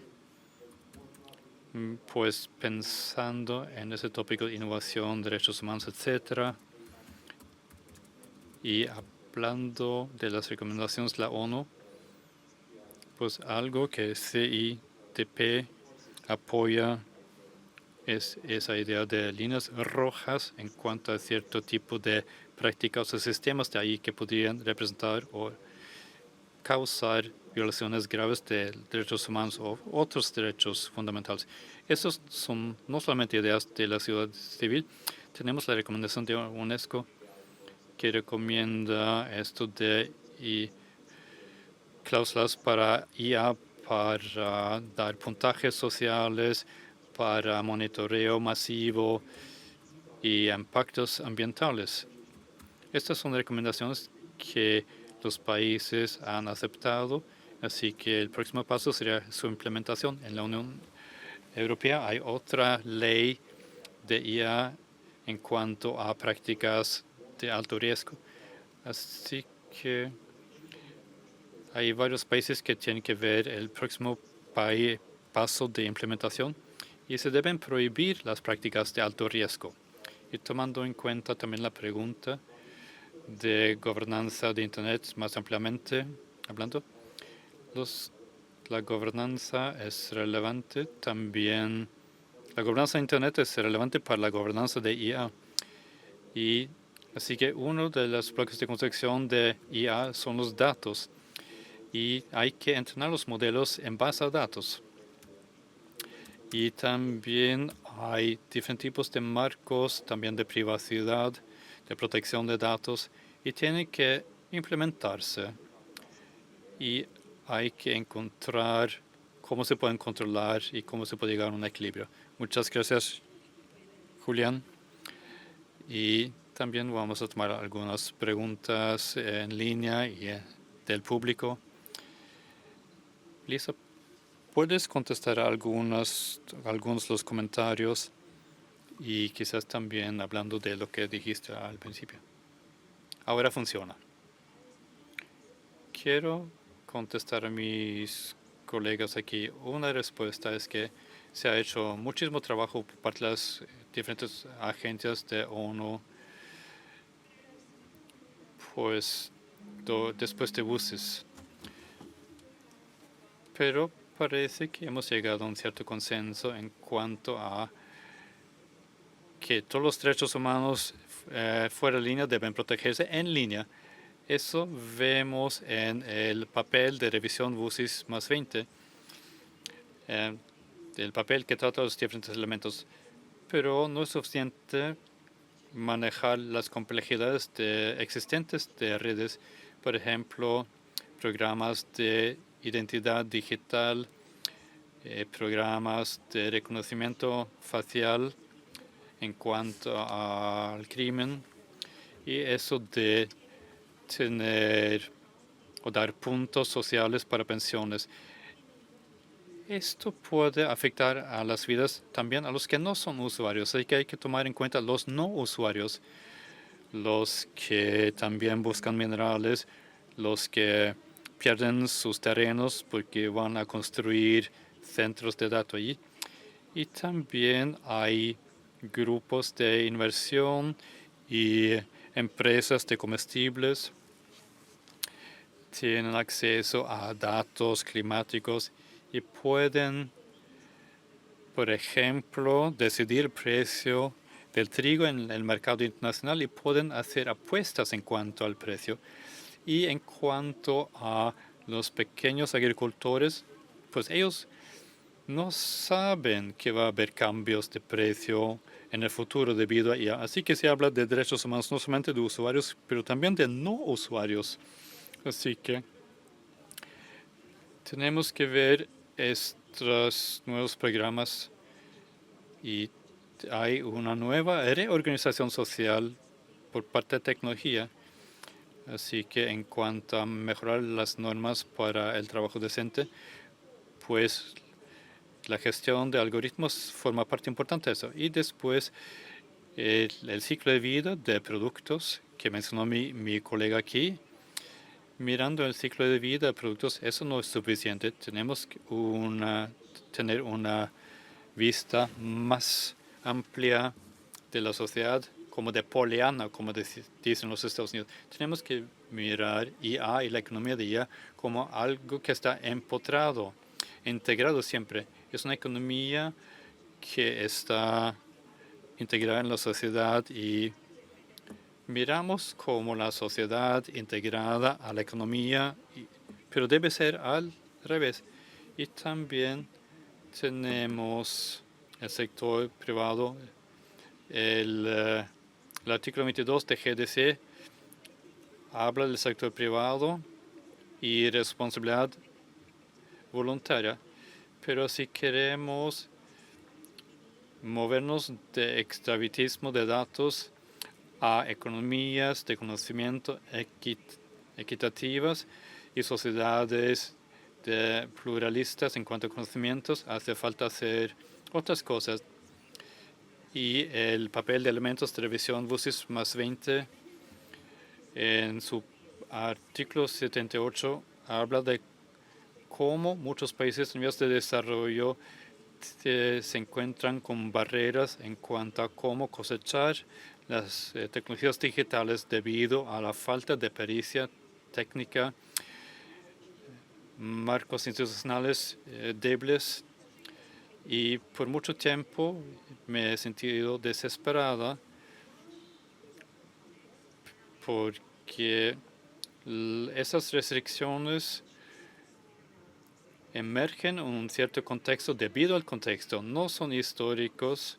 Pues pensando en ese tópico de innovación, derechos humanos, etcétera, y hablando de las recomendaciones de la ONU, pues algo que CITP apoya es esa idea de líneas rojas en cuanto a cierto tipo de prácticas o sistemas de ahí que podrían representar o causar violaciones graves de derechos humanos o otros derechos fundamentales. Estos son no solamente ideas de la sociedad civil, tenemos la recomendación de UNESCO que recomienda esto de cláusulas para IA para dar puntajes sociales, para monitoreo masivo y impactos ambientales. Estas son recomendaciones que los países han aceptado, así que el próximo paso sería su implementación. En la Unión Europea hay otra ley de IA en cuanto a prácticas de alto riesgo. Así que hay varios países que tienen que ver el próximo paso de implementación y se deben prohibir las prácticas de alto riesgo. Y tomando en cuenta también la pregunta de gobernanza de Internet más ampliamente hablando, la gobernanza es relevante también. La gobernanza de Internet es relevante para la gobernanza de IA. Y así que uno de los bloques de construcción de IA son los datos. Y hay que entrenar los modelos en base a datos. Y también hay diferentes tipos de marcos, también de privacidad, de protección de datos, y tienen que implementarse. Y hay que encontrar cómo se pueden controlar y cómo se puede llegar a un equilibrio. Muchas gracias, Julián. Y también vamos a tomar algunas preguntas en línea y del público. Lisa, ¿puedes contestar a algunos de los comentarios y quizás también hablando de lo que dijiste al principio? Ahora funciona. Quiero contestar a mis colegas aquí. Una respuesta es que se ha hecho muchísimo trabajo por parte de las diferentes agencias de ONU, pues después de buses. Pero parece que hemos llegado a un cierto consenso en cuanto a que todos los derechos humanos fuera de línea deben protegerse en línea. Eso vemos en el papel de revisión WSIS más 20, el papel que trata los diferentes elementos. Pero no es suficiente manejar las complejidades existentes de redes, por ejemplo, programas de identidad digital, programas de reconocimiento facial en cuanto al crimen, y eso de tener o dar puntos sociales para pensiones. Esto puede afectar a las vidas también a los que no son usuarios, así que hay que tomar en cuenta los no usuarios, los que también buscan minerales, los que pierden sus terrenos porque van a construir centros de datos allí. Y también hay grupos de inversión y empresas de comestibles. Tienen acceso a datos climáticos y pueden, por ejemplo, decidir el precio del trigo en el mercado internacional y pueden hacer apuestas en cuanto al precio. Y en cuanto a los pequeños agricultores, pues ellos no saben que va a haber cambios de precio en el futuro debido a IA. Así que se habla de derechos humanos no solamente de usuarios, pero también de no usuarios. Así que tenemos que ver estos nuevos programas y hay una nueva reorganización social por parte de tecnología. Así que en cuanto a mejorar las normas para el trabajo decente, pues la gestión de algoritmos forma parte importante de eso. Y después el ciclo de vida de productos que mencionó mi colega aquí. Mirando el ciclo de vida de productos, eso no es suficiente. Tenemos que tener una vista más amplia de la sociedad, como de Pollyanna, como dicen los Estados Unidos. Tenemos que mirar IA y la economía de IA como algo que está empotrado, integrado siempre. Es una economía que está integrada en la sociedad y miramos como la sociedad integrada a la economía, pero debe ser al revés. Y también tenemos el sector privado. El artículo 22 de GDC habla del sector privado y responsabilidad voluntaria. Pero si queremos movernos de extravitismo de datos a economías de conocimiento equitativas y sociedades pluralistas en cuanto a conocimientos, hace falta hacer otras cosas. Y el papel de elementos de revisión WSIS más 20 en su artículo 78 habla de cómo muchos países en vías de desarrollo se encuentran con barreras en cuanto a cómo cosechar las tecnologías digitales debido a la falta de pericia técnica, marcos institucionales débiles, y por mucho tiempo me he sentido desesperada porque esas restricciones emergen en un cierto contexto debido al contexto. No son históricas,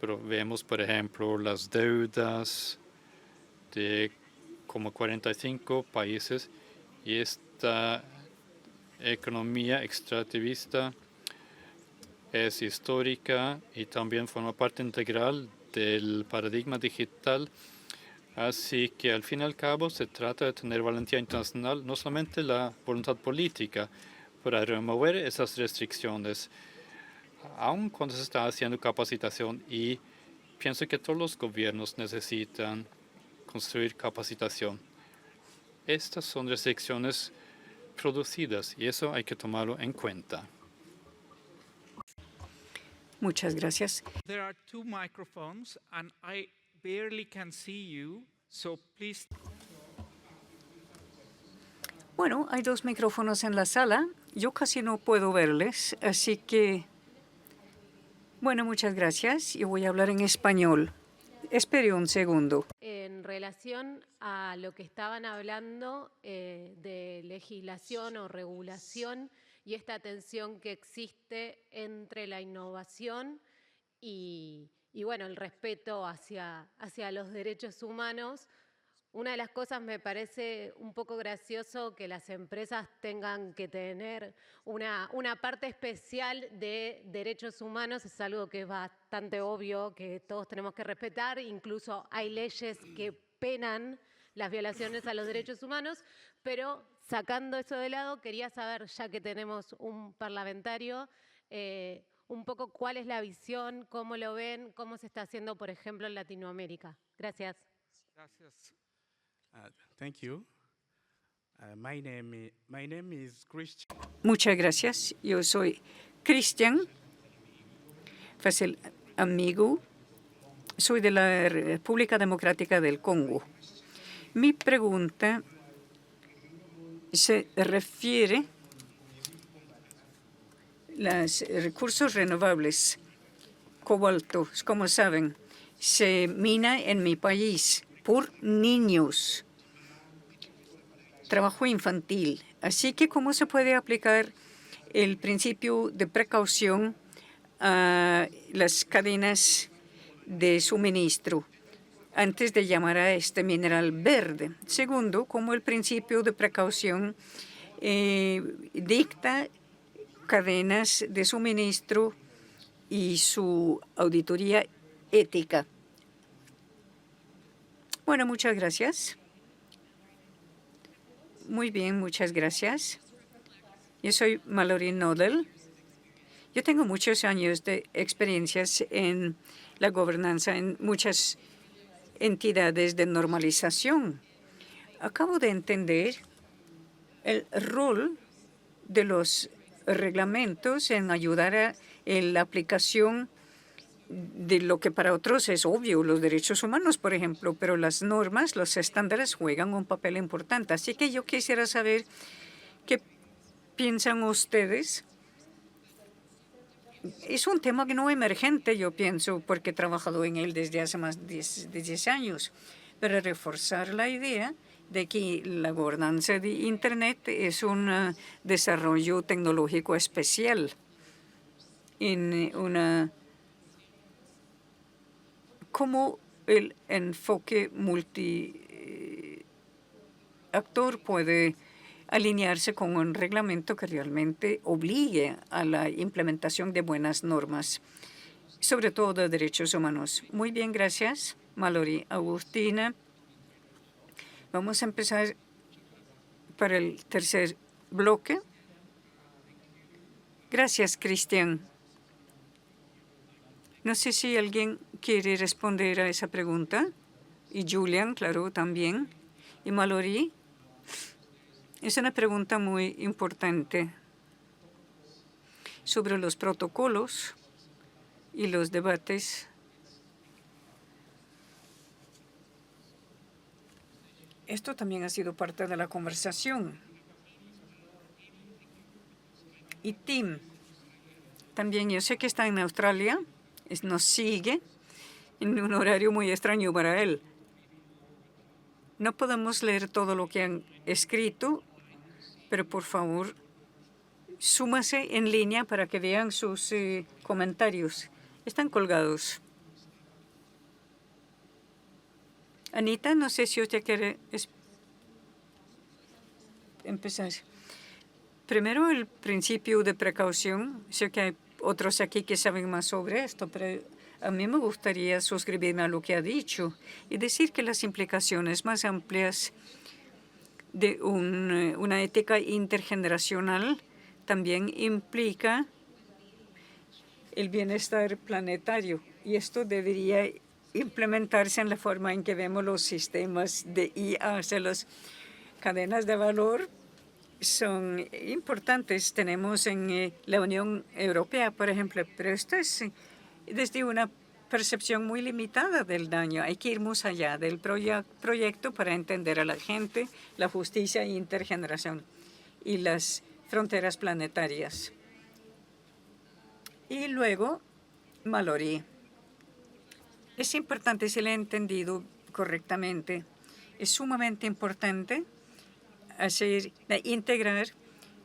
pero vemos, por ejemplo, las deudas de como 45 países y esta economía extractivista es histórica y también forma parte integral del paradigma digital. Así que al fin y al cabo se trata de tener valentía internacional, no solamente la voluntad política. para remover esas restricciones, aun cuando se está haciendo capacitación, y pienso que todos los gobiernos necesitan construir capacitación. Estas son restricciones producidas y eso hay que tomarlo en cuenta. Muchas gracias. There are 2 microphones and I barely can see you, so please. Bueno, hay 2 micrófonos en la sala. Yo casi no puedo verles, así que... Bueno, muchas gracias. Yo voy a hablar en español. Espere un segundo. En relación a lo que estaban hablando de legislación o regulación y esta tensión que existe entre la innovación y bueno, el respeto hacia los derechos humanos, una de las cosas me parece un poco gracioso que las empresas tengan que tener una parte especial de derechos humanos. Es algo que es bastante obvio, que todos tenemos que respetar. Incluso hay leyes que penan las violaciones a los derechos humanos. Pero sacando eso de lado, quería saber, ya que tenemos un parlamentario, un poco cuál es la visión, cómo lo ven, cómo se está haciendo, por ejemplo, en Latinoamérica. Gracias. Gracias. Thank you. My name is Christian. Muchas gracias. Yo soy Cristian, fácil amigo. Soy de la República Democrática del Congo. Mi pregunta se refiere a los recursos renovables. Cobalto, como saben, se mina en mi país por niños. Trabajo infantil. Así que, ¿cómo se puede aplicar el principio de precaución a las cadenas de suministro antes de llamar a este mineral verde? Segundo, ¿cómo el principio de precaución dicta cadenas de suministro y su auditoría ética? Bueno, muchas gracias. Muy bien, muchas gracias. Yo soy Mallory Nodel. Yo tengo muchos años de experiencias en la gobernanza en muchas entidades de normalización. Acabo de entender el rol de los reglamentos en ayudar a la aplicación de lo que para otros es obvio, los derechos humanos, por ejemplo, pero las normas, los estándares juegan un papel importante. Así que yo quisiera saber qué piensan ustedes. Es un tema que no emergente, yo pienso, porque he trabajado en él desde hace más de 10 años, pero reforzar la idea de que la gobernanza de Internet es un desarrollo tecnológico especial en una... cómo el enfoque multiactor puede alinearse con un reglamento que realmente obligue a la implementación de buenas normas, sobre todo de derechos humanos. Muy bien, gracias, Mallory. Agustina, vamos a empezar para el tercer bloque. Gracias, Cristian. No sé si alguien quiere responder a esa pregunta. Y Julian, claro, también. Y Mallory. Es una pregunta muy importante sobre los protocolos y los debates. Esto también ha sido parte de la conversación. Y Tim, también yo sé que está en Australia. Nos sigue en un horario muy extraño para él. No podemos leer todo lo que han escrito, pero por favor, súmase en línea para que vean sus comentarios. Están colgados. Anita, no sé si usted quiere empezar. Primero, el principio de precaución. Sé que hay otros aquí que saben más sobre esto, pero a mí me gustaría suscribirme a lo que ha dicho y decir que las implicaciones más amplias de una ética intergeneracional también implica el bienestar planetario, y esto debería implementarse en la forma en que vemos los sistemas de IA. O sea, las cadenas de valor son importantes. Tenemos en la Unión Europea, por ejemplo, pero esto es desde una percepción muy limitada del daño. Hay que ir más allá del proyecto para entender a la gente, la justicia intergeneración y las fronteras planetarias. Y luego, Mallory. Es importante, si lo he entendido correctamente, es sumamente importante integrar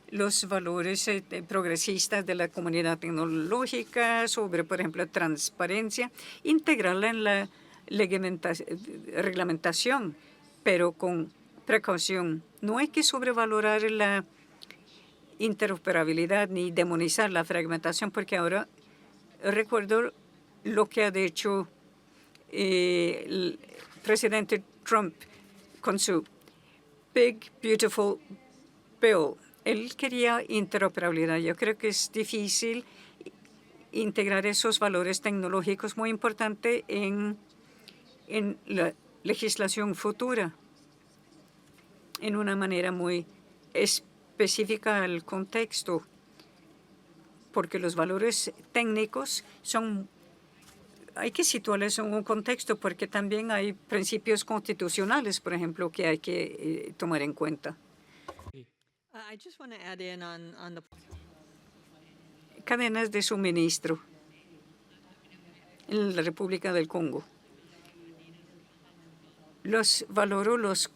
los valores progresistas de la comunidad tecnológica sobre, por ejemplo, transparencia, integrarla en la reglamentación, pero con precaución. No hay que sobrevalorar la interoperabilidad ni demonizar la fragmentación, porque ahora recuerdo lo que ha dicho el presidente Trump con su Big Beautiful Bill. Él quería interoperabilidad. Yo creo que es difícil integrar esos valores tecnológicos muy importantes en la legislación futura en una manera muy específica al contexto, porque los valores técnicos hay que situarlos en un contexto, porque también hay principios constitucionales, por ejemplo, que hay que tomar en cuenta. I just want to add in on the Cadenas de suministro en la República del Congo. Valoro los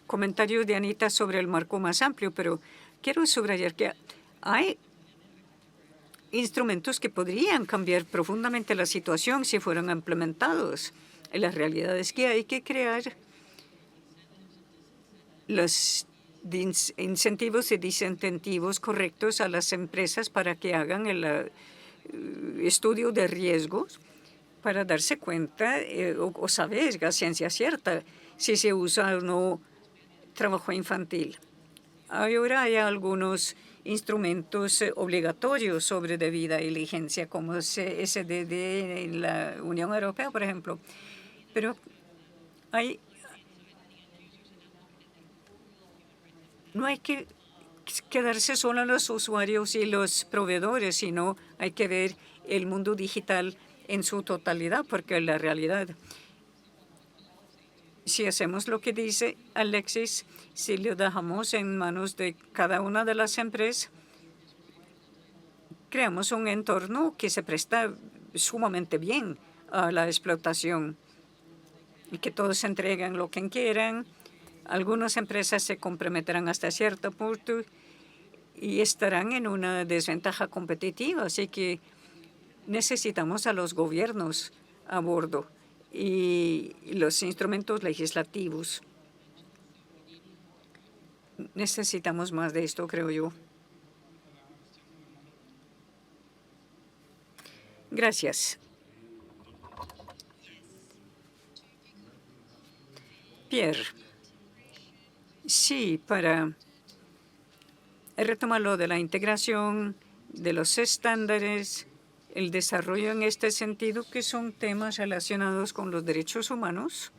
comentarios de Anita sobre el marco más amplio, pero quiero subrayar que hay instrumentos que podrían cambiar profundamente la situación si fueran implementados. Y la realidad es que hay que crear los incentivos y desincentivos correctos a las empresas para que hagan el estudio de riesgos para darse cuenta o saber a ciencia cierta si se usa o no trabajo infantil. Ahora hay algunos instrumentos obligatorios sobre debida diligencia, como SDD en la Unión Europea, por ejemplo. Pero no hay que quedarse solo en los usuarios y los proveedores, sino hay que ver el mundo digital en su totalidad, porque la realidad, si hacemos lo que dice Alexis, si lo dejamos en manos de cada una de las empresas, creamos un entorno que se presta sumamente bien a la explotación y que todos entreguen lo que quieran. Algunas empresas se comprometerán hasta cierto punto y estarán en una desventaja competitiva. Así que necesitamos a los gobiernos a bordo y los instrumentos legislativos. Necesitamos más de esto, creo yo. Gracias. Pierre. Sí, para retomar lo de la integración, de los estándares, el desarrollo en este sentido, que son temas relacionados con los derechos humanos.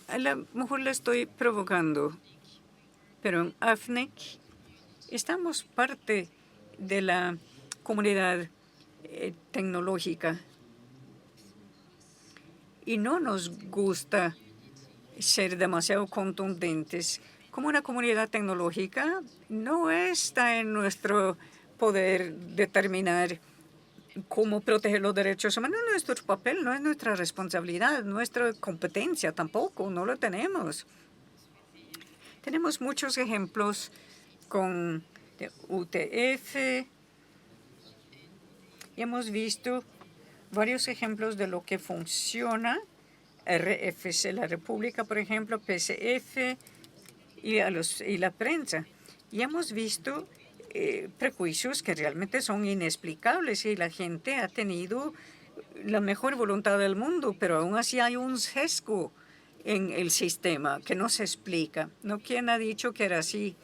A lo mejor le estoy provocando, pero en AFNIC estamos parte de la comunidad tecnológica y no nos gusta ser demasiado contundentes. Como una comunidad tecnológica, no está en nuestro poder determinar cómo proteger los derechos humanos. No es nuestro papel, no es nuestra responsabilidad, nuestra competencia tampoco, no lo tenemos. Tenemos muchos ejemplos con UTF y hemos visto varios ejemplos de lo que funciona. RFC, la República, por ejemplo, PCF y la prensa. Y hemos visto prejuicios que realmente son inexplicables y la gente ha tenido la mejor voluntad del mundo, pero aún así hay un sesgo en el sistema que no se explica. ¿No? ¿Quién ha dicho que era así?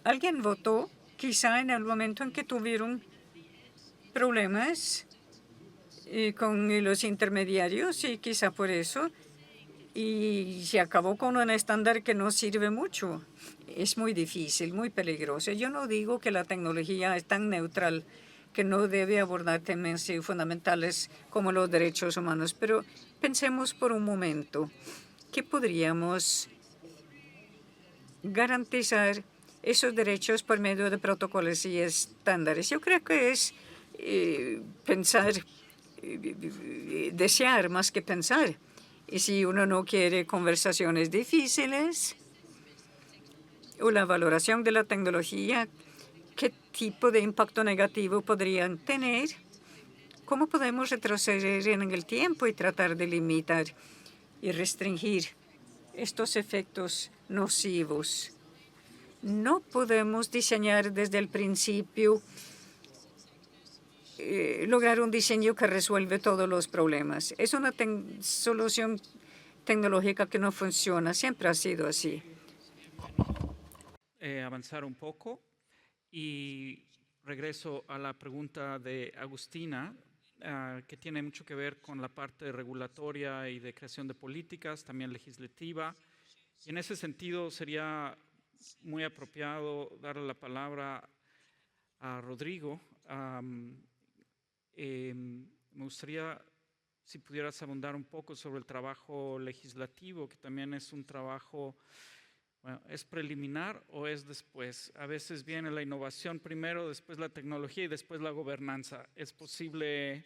Alguien votó quizá en el momento en que tuvieron problemas con los intermediarios y quizá por eso. Y se acabó con un estándar que no sirve mucho. Es muy difícil, muy peligroso. Yo no digo que la tecnología es tan neutral que no debe abordar temas fundamentales como los derechos humanos, pero pensemos por un momento que podríamos garantizar esos derechos por medio de protocolos y estándares. Yo creo que es desear más que pensar. Y si uno no quiere conversaciones difíciles o la valoración de la tecnología, ¿qué tipo de impacto negativo podrían tener? ¿Cómo podemos retroceder en el tiempo y tratar de limitar y restringir estos efectos nocivos? No podemos diseñar desde el principio, lograr un diseño que resuelve todos los problemas. Es una solución tecnológica que no funciona. Siempre ha sido así. Avanzar un poco y regreso a la pregunta de Agustina, que tiene mucho que ver con la parte regulatoria y de creación de políticas, también legislativa. Y en ese sentido sería muy apropiado darle la palabra a Rodrigo. Me gustaría si pudieras abundar un poco sobre el trabajo legislativo, que también es un trabajo, bueno, ¿es preliminar o es después? A veces viene la innovación primero, después la tecnología y después la gobernanza. ¿Es posible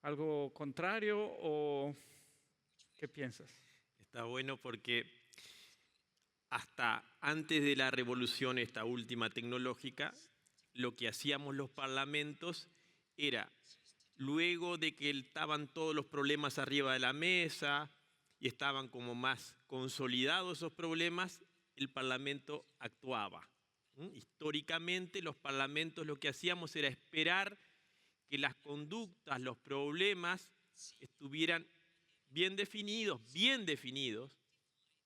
algo contrario o qué piensas? Está bueno porque hasta antes de la revolución, esta última tecnológica, lo que hacíamos los parlamentos era, luego de que estaban todos los problemas arriba de la mesa y estaban como más consolidados esos problemas, el Parlamento actuaba. Históricamente los parlamentos lo que hacíamos era esperar que las conductas, los problemas estuvieran bien definidos.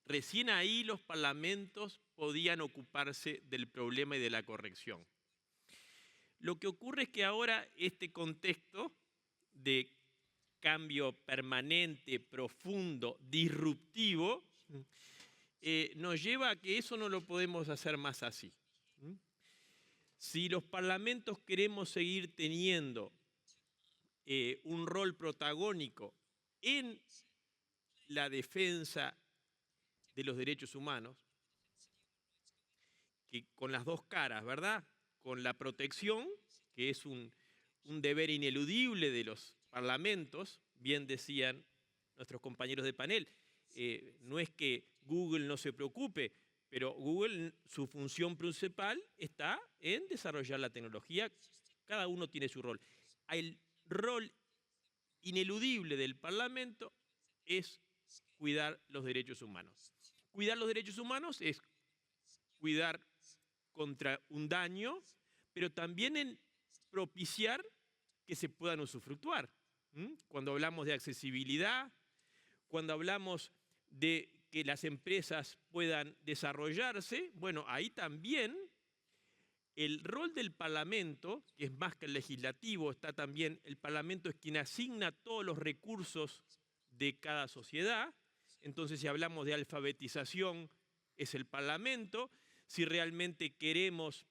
Recién ahí los parlamentos podían ocuparse del problema y de la corrección. Lo que ocurre es que ahora este contexto de cambio permanente, profundo, disruptivo, nos lleva a que eso no lo podemos hacer más así. Si los parlamentos queremos seguir teniendo un rol protagónico en la defensa de los derechos humanos, que con las dos caras, ¿verdad? Con la protección, que es un deber ineludible de los parlamentos, bien decían nuestros compañeros de panel, no es que Google no se preocupe, pero Google, su función principal está en desarrollar la tecnología, cada uno tiene su rol. El rol ineludible del Parlamento es cuidar los derechos humanos. Cuidar los derechos humanos es cuidar contra un daño, pero también en propiciar que se puedan usufructuar. Cuando hablamos de accesibilidad, cuando hablamos de que las empresas puedan desarrollarse, bueno, ahí también el rol del Parlamento, que es más que el legislativo, está también, el Parlamento es quien asigna todos los recursos de cada sociedad. Entonces, si hablamos de alfabetización, es el Parlamento. Si realmente queremos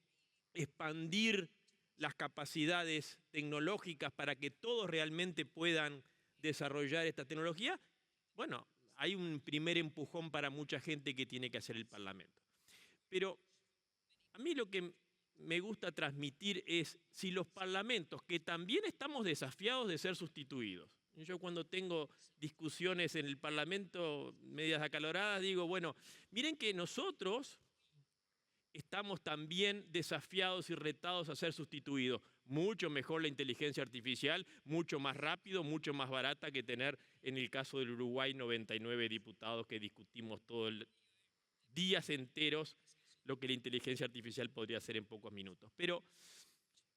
expandir las capacidades tecnológicas para que todos realmente puedan desarrollar esta tecnología, bueno, hay un primer empujón para mucha gente que tiene que hacer el Parlamento. Pero a mí lo que me gusta transmitir es si los parlamentos, que también estamos desafiados de ser sustituidos. Yo cuando tengo discusiones en el Parlamento medias acaloradas digo, bueno, miren que nosotros estamos también desafiados y retados a ser sustituidos. Mucho mejor la inteligencia artificial, mucho más rápido, mucho más barata que tener, en el caso del Uruguay, 99 diputados que discutimos días enteros lo que la inteligencia artificial podría hacer en pocos minutos. Pero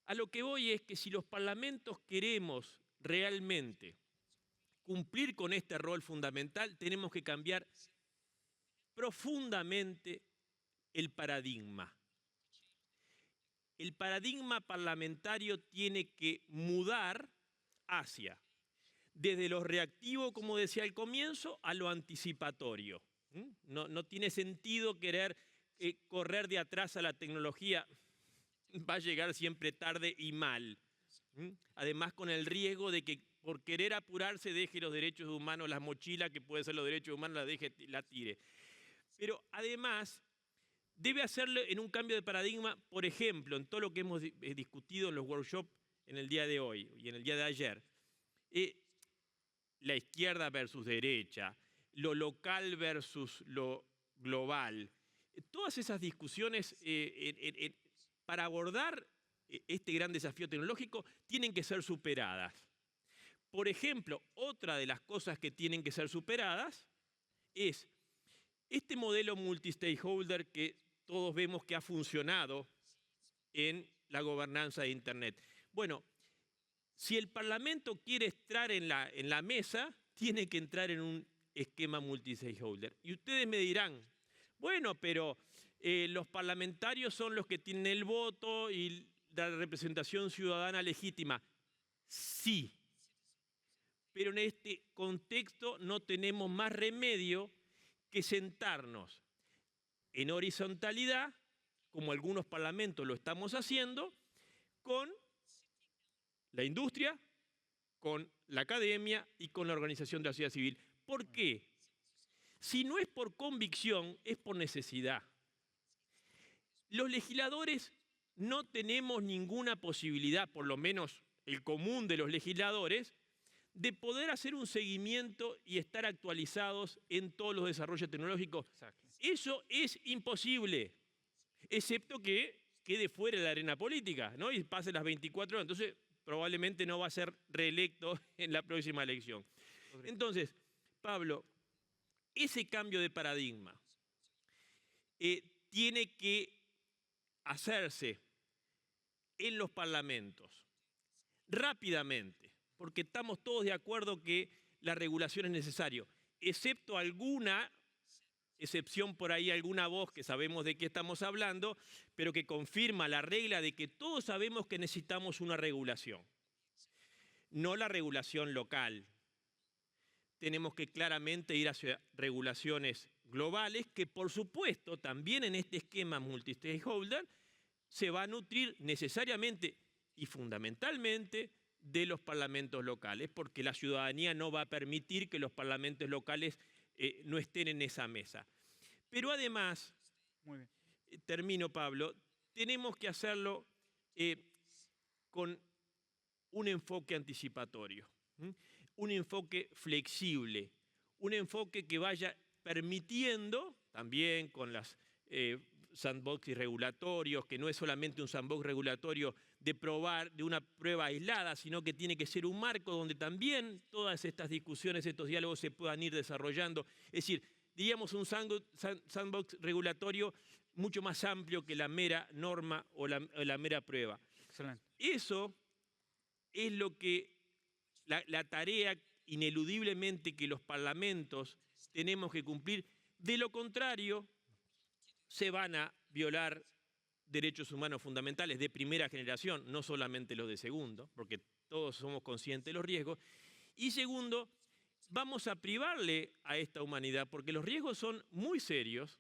a lo que voy es que si los parlamentos queremos realmente cumplir con este rol fundamental, tenemos que cambiar profundamente el paradigma. El paradigma parlamentario tiene que mudar hacia, desde lo reactivo, como decía al comienzo, a lo anticipatorio. No tiene sentido querer correr de atrás a la tecnología, va a llegar siempre tarde y mal. Además, con el riesgo de que por querer apurarse deje los derechos humanos, las mochilas que pueden ser los derechos humanos, la tire. Pero además, debe hacerlo en un cambio de paradigma, por ejemplo, en todo lo que hemos discutido en los workshops en el día de hoy y en el día de ayer. La izquierda versus derecha, lo local versus lo global. Todas esas discusiones para abordar este gran desafío tecnológico tienen que ser superadas. Por ejemplo, otra de las cosas que tienen que ser superadas es este modelo multi-stakeholder que todos vemos que ha funcionado en la gobernanza de Internet. Bueno, si el Parlamento quiere estar en la mesa, tiene que entrar en un esquema multi-stakeholder. Y ustedes me dirán, bueno, pero los parlamentarios son los que tienen el voto y la representación ciudadana legítima. Sí, pero en este contexto no tenemos más remedio que sentarnos en horizontalidad, como algunos parlamentos lo estamos haciendo, con la industria, con la academia y con la organización de la sociedad civil. ¿Por qué? Si no es por convicción, es por necesidad. Los legisladores no tenemos ninguna posibilidad, por lo menos el común de los legisladores, de poder hacer un seguimiento y estar actualizados en todos los desarrollos tecnológicos. Exacto. Eso es imposible, excepto que quede fuera de la arena política, ¿no? Y pase las 24 horas. Entonces, probablemente no va a ser reelecto en la próxima elección. Entonces, Pablo, ese cambio de paradigma tiene que hacerse en los parlamentos rápidamente, porque estamos todos de acuerdo que la regulación es necesaria, excepto alguna excepción por ahí, alguna voz que sabemos de qué estamos hablando, pero que confirma la regla de que todos sabemos que necesitamos una regulación, no la regulación local. Tenemos que claramente ir hacia regulaciones globales que, por supuesto, también en este esquema multi-stakeholder se va a nutrir necesariamente y fundamentalmente de los parlamentos locales, porque la ciudadanía no va a permitir que los parlamentos locales no estén en esa mesa. Pero además, muy bien, termino, Pablo, tenemos que hacerlo con un enfoque anticipatorio, un enfoque flexible, un enfoque que vaya permitiendo, también con las sandbox regulatorios, que no es solamente un sandbox regulatorio de probar, de una prueba aislada, sino que tiene que ser un marco donde también todas estas discusiones, estos diálogos se puedan ir desarrollando. Es decir, diríamos un sandbox regulatorio mucho más amplio que la mera norma o la mera prueba. Excelente. Eso es lo que la tarea ineludiblemente que los parlamentos tenemos que cumplir. De lo contrario, se van a violar derechos humanos fundamentales de primera generación, no solamente los de segundo, porque todos somos conscientes de los riesgos. Y segundo, vamos a privarle a esta humanidad, porque los riesgos son muy serios,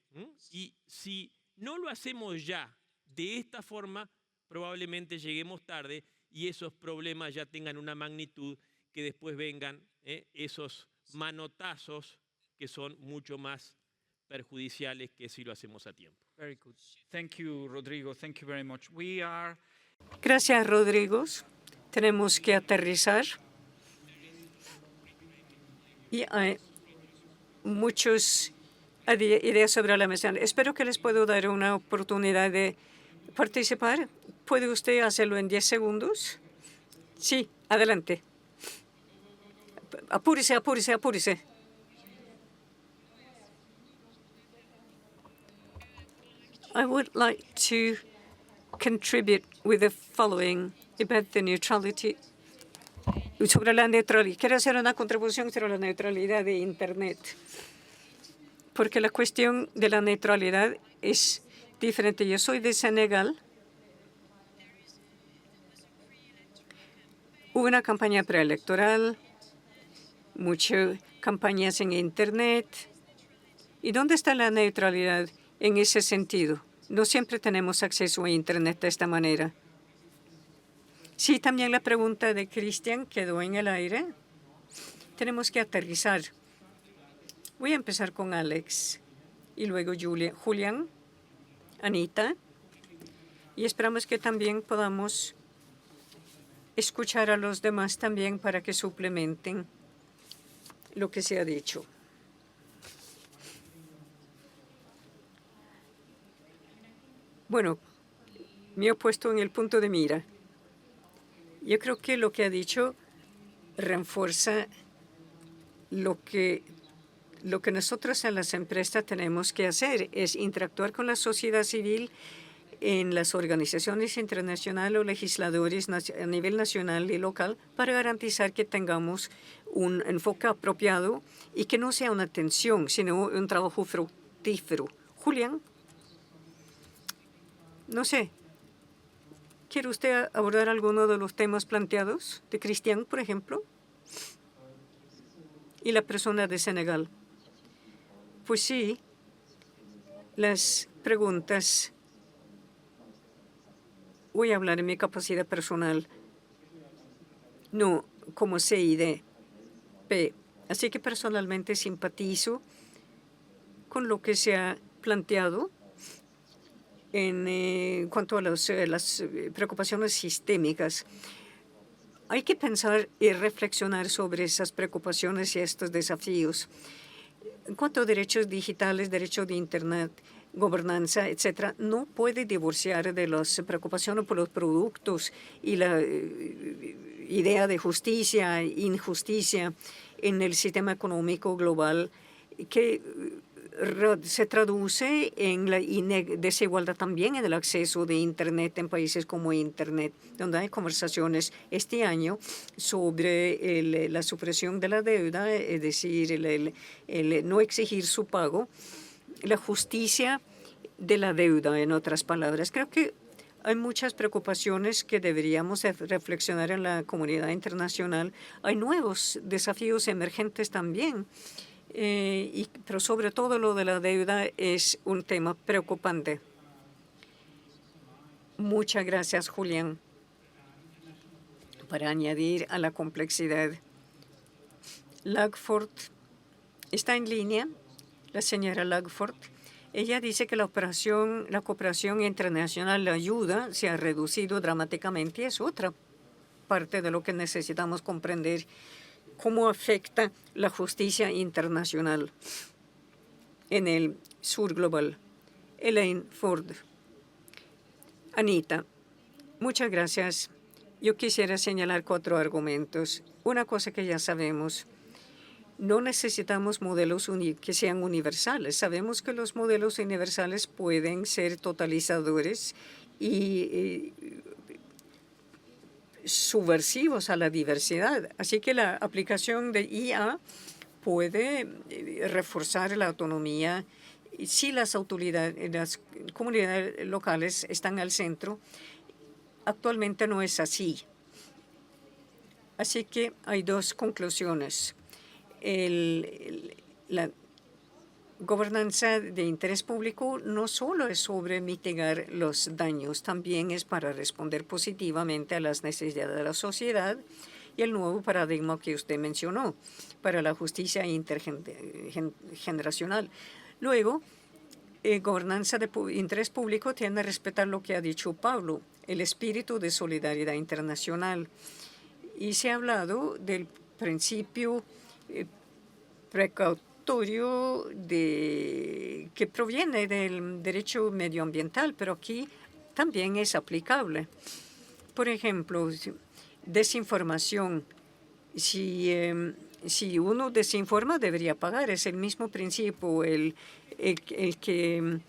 y si no lo hacemos ya de esta forma, probablemente lleguemos tarde y esos problemas ya tengan una magnitud que después vengan esos manotazos que son mucho más perjudiciales que si lo hacemos a tiempo. Very good. Thank you, Rodrigo. Thank you very much. We are... Gracias, Rodrigo. Tenemos que aterrizar. Y hay muchas ideas sobre la mesa. Espero que les puedo dar una oportunidad de participar. ¿Puede usted hacerlo en 10 segundos? Sí, adelante. Apúrese, apúrese, apúrese. I would like to contribute with the following about the neutrality sobre la neutralidad. Quiero hacer una contribución sobre la neutralidad de Internet, porque la cuestión de la neutralidad es diferente. Yo soy de Senegal. Hubo una campaña preelectoral, muchas campañas en Internet. ¿Y dónde está la neutralidad en ese sentido? No siempre tenemos acceso a Internet de esta manera. Sí, también la pregunta de Cristian quedó en el aire. Tenemos que aterrizar. Voy a empezar con Alex y luego Julián, Anita. Y esperamos que también podamos escuchar a los demás también para que suplementen lo que se ha dicho. Bueno, me he puesto en el punto de mira. Yo creo que lo que ha dicho refuerza lo que nosotros en las empresas tenemos que hacer, es interactuar con la sociedad civil en las organizaciones internacionales o legisladores a nivel nacional y local para garantizar que tengamos un enfoque apropiado y que no sea una tensión, sino un trabajo fructífero. Julián, no sé, ¿quiere usted abordar alguno de los temas planteados de Cristian, por ejemplo? Y la persona de Senegal. Pues sí, las preguntas. Voy a hablar en mi capacidad personal, no como CIDP. Así que personalmente simpatizo con lo que se ha planteado en cuanto a las preocupaciones sistémicas. Hay que pensar y reflexionar sobre esas preocupaciones y estos desafíos. En cuanto a derechos digitales, derecho de Internet, gobernanza, etcétera, no puede divorciar de las preocupaciones por los productos y la idea de justicia e injusticia en el sistema económico global que se traduce en la desigualdad también en el acceso de Internet en países como Internet, donde hay conversaciones este año sobre la supresión de la deuda, es decir, el no exigir su pago, la justicia de la deuda, en otras palabras. Creo que hay muchas preocupaciones que deberíamos reflexionar en la comunidad internacional. Hay nuevos desafíos emergentes también. Pero sobre todo lo de la deuda es un tema preocupante. Muchas gracias, Julián. Para añadir a la complejidad, Lagford está en línea, la señora Lagford. Ella dice que la cooperación internacional, la ayuda, se ha reducido dramáticamente. Es otra parte de lo que necesitamos comprender. ¿Cómo afecta la justicia internacional en el sur global? Elaine Ford. Anita, muchas gracias. Yo quisiera señalar 4 argumentos. Una cosa que ya sabemos, no necesitamos modelos que sean universales. Sabemos que los modelos universales pueden ser totalizadores y subversivos a la diversidad. Así que la aplicación de IA puede reforzar la autonomía si las autoridades, las comunidades locales están al centro. Actualmente no es así. Así que hay 2 conclusiones. La gobernanza de interés público no solo es sobre mitigar los daños, también es para responder positivamente a las necesidades de la sociedad y el nuevo paradigma que usted mencionó para la justicia intergeneracional. Luego, gobernanza de interés público tiene que respetar lo que ha dicho Pablo, el espíritu de solidaridad internacional. Y se ha hablado del principio precautorio que proviene del derecho medioambiental, pero aquí también es aplicable. Por ejemplo, desinformación. Si uno desinforma, debería pagar. Es el mismo principio. El que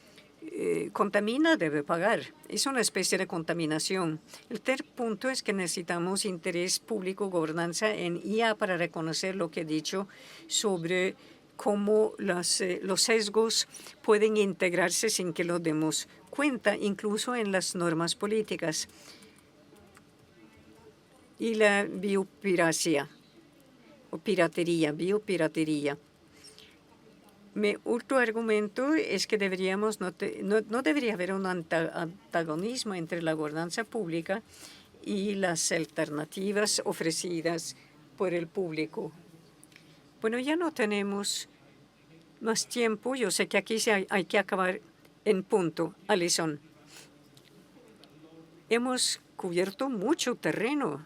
contamina debe pagar. Es una especie de contaminación. El tercer punto es que necesitamos interés público, gobernanza en IA para reconocer lo que he dicho sobre cómo los sesgos pueden integrarse sin que lo demos cuenta, incluso en las normas políticas. Y la biopiracia, o piratería, biopiratería. Mi otro argumento es que no debería haber un antagonismo entre la gobernanza pública y las alternativas ofrecidas por el público. Bueno, ya no tenemos más tiempo. Yo sé que aquí hay que acabar en punto. Alison, hemos cubierto mucho terreno.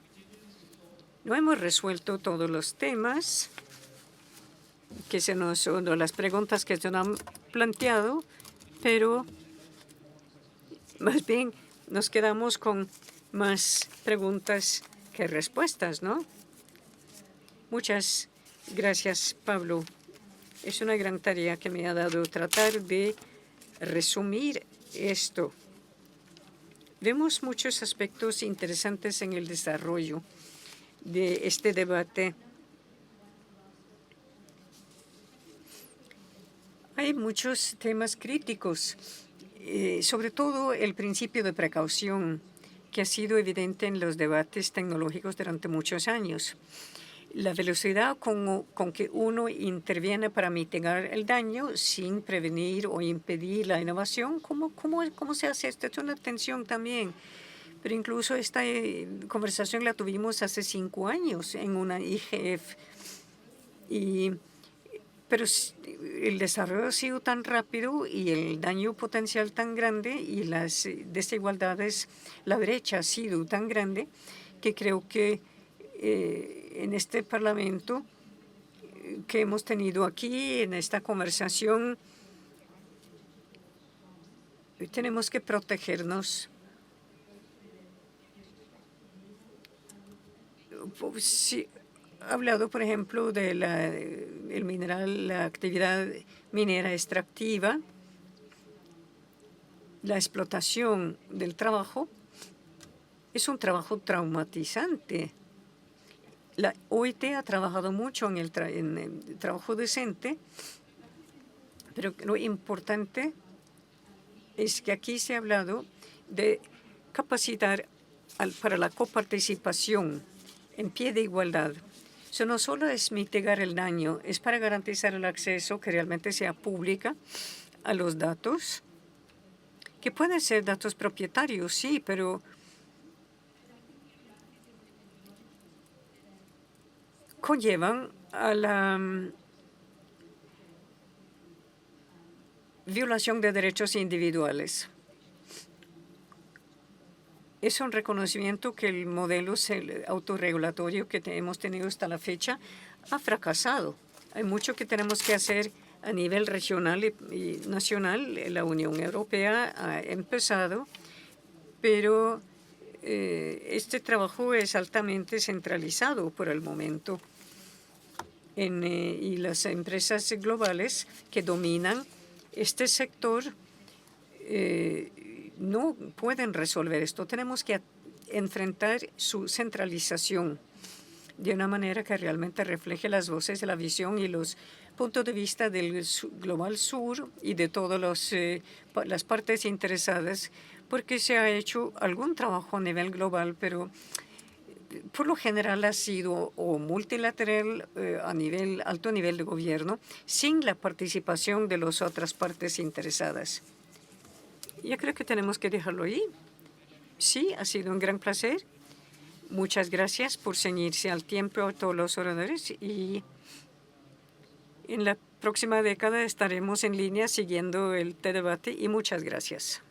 No hemos resuelto todos los temas o las preguntas que se nos han planteado, pero más bien nos quedamos con más preguntas que respuestas, ¿no? Muchas gracias, Pablo. Es una gran tarea que me ha dado tratar de resumir esto. Vemos muchos aspectos interesantes en el desarrollo de este debate. Hay muchos temas críticos, sobre todo el principio de precaución, que ha sido evidente en los debates tecnológicos durante muchos años. La velocidad con que uno interviene para mitigar el daño sin prevenir o impedir la innovación, ¿cómo se hace esto? Es una tensión también. Pero incluso esta conversación la tuvimos hace 5 años en una IGF. Pero el desarrollo ha sido tan rápido y el daño potencial tan grande y las desigualdades, la brecha ha sido tan grande que creo que en este Parlamento que hemos tenido aquí, en esta conversación, tenemos que protegernos. Sí, he hablado, por ejemplo, de el mineral, la actividad minera extractiva, la explotación del trabajo. Es un trabajo traumatizante. La OIT ha trabajado mucho en el trabajo decente, pero lo importante es que aquí se ha hablado de capacitar para la coparticipación en pie de igualdad. Eso no solo es mitigar el daño, es para garantizar el acceso que realmente sea pública a los datos, que pueden ser datos propietarios, sí, pero conllevan a la violación de derechos individuales. Es un reconocimiento que el modelo autorregulatorio que hemos tenido hasta la fecha ha fracasado. Hay mucho que tenemos que hacer a nivel regional y nacional. La Unión Europea ha empezado, pero este trabajo es altamente centralizado por el momento. Y las empresas globales que dominan este sector no pueden resolver esto. Tenemos que enfrentar su centralización de una manera que realmente refleje las voces de la visión y los puntos de vista del Global Sur y de todas las partes interesadas, porque se ha hecho algún trabajo a nivel global, pero por lo general ha sido o multilateral a alto nivel de gobierno, sin la participación de las otras partes interesadas. Yo creo que tenemos que dejarlo ahí. Sí, ha sido un gran placer. Muchas gracias por ceñirse al tiempo a todos los oradores y en la próxima década estaremos en línea siguiendo el debate y muchas gracias.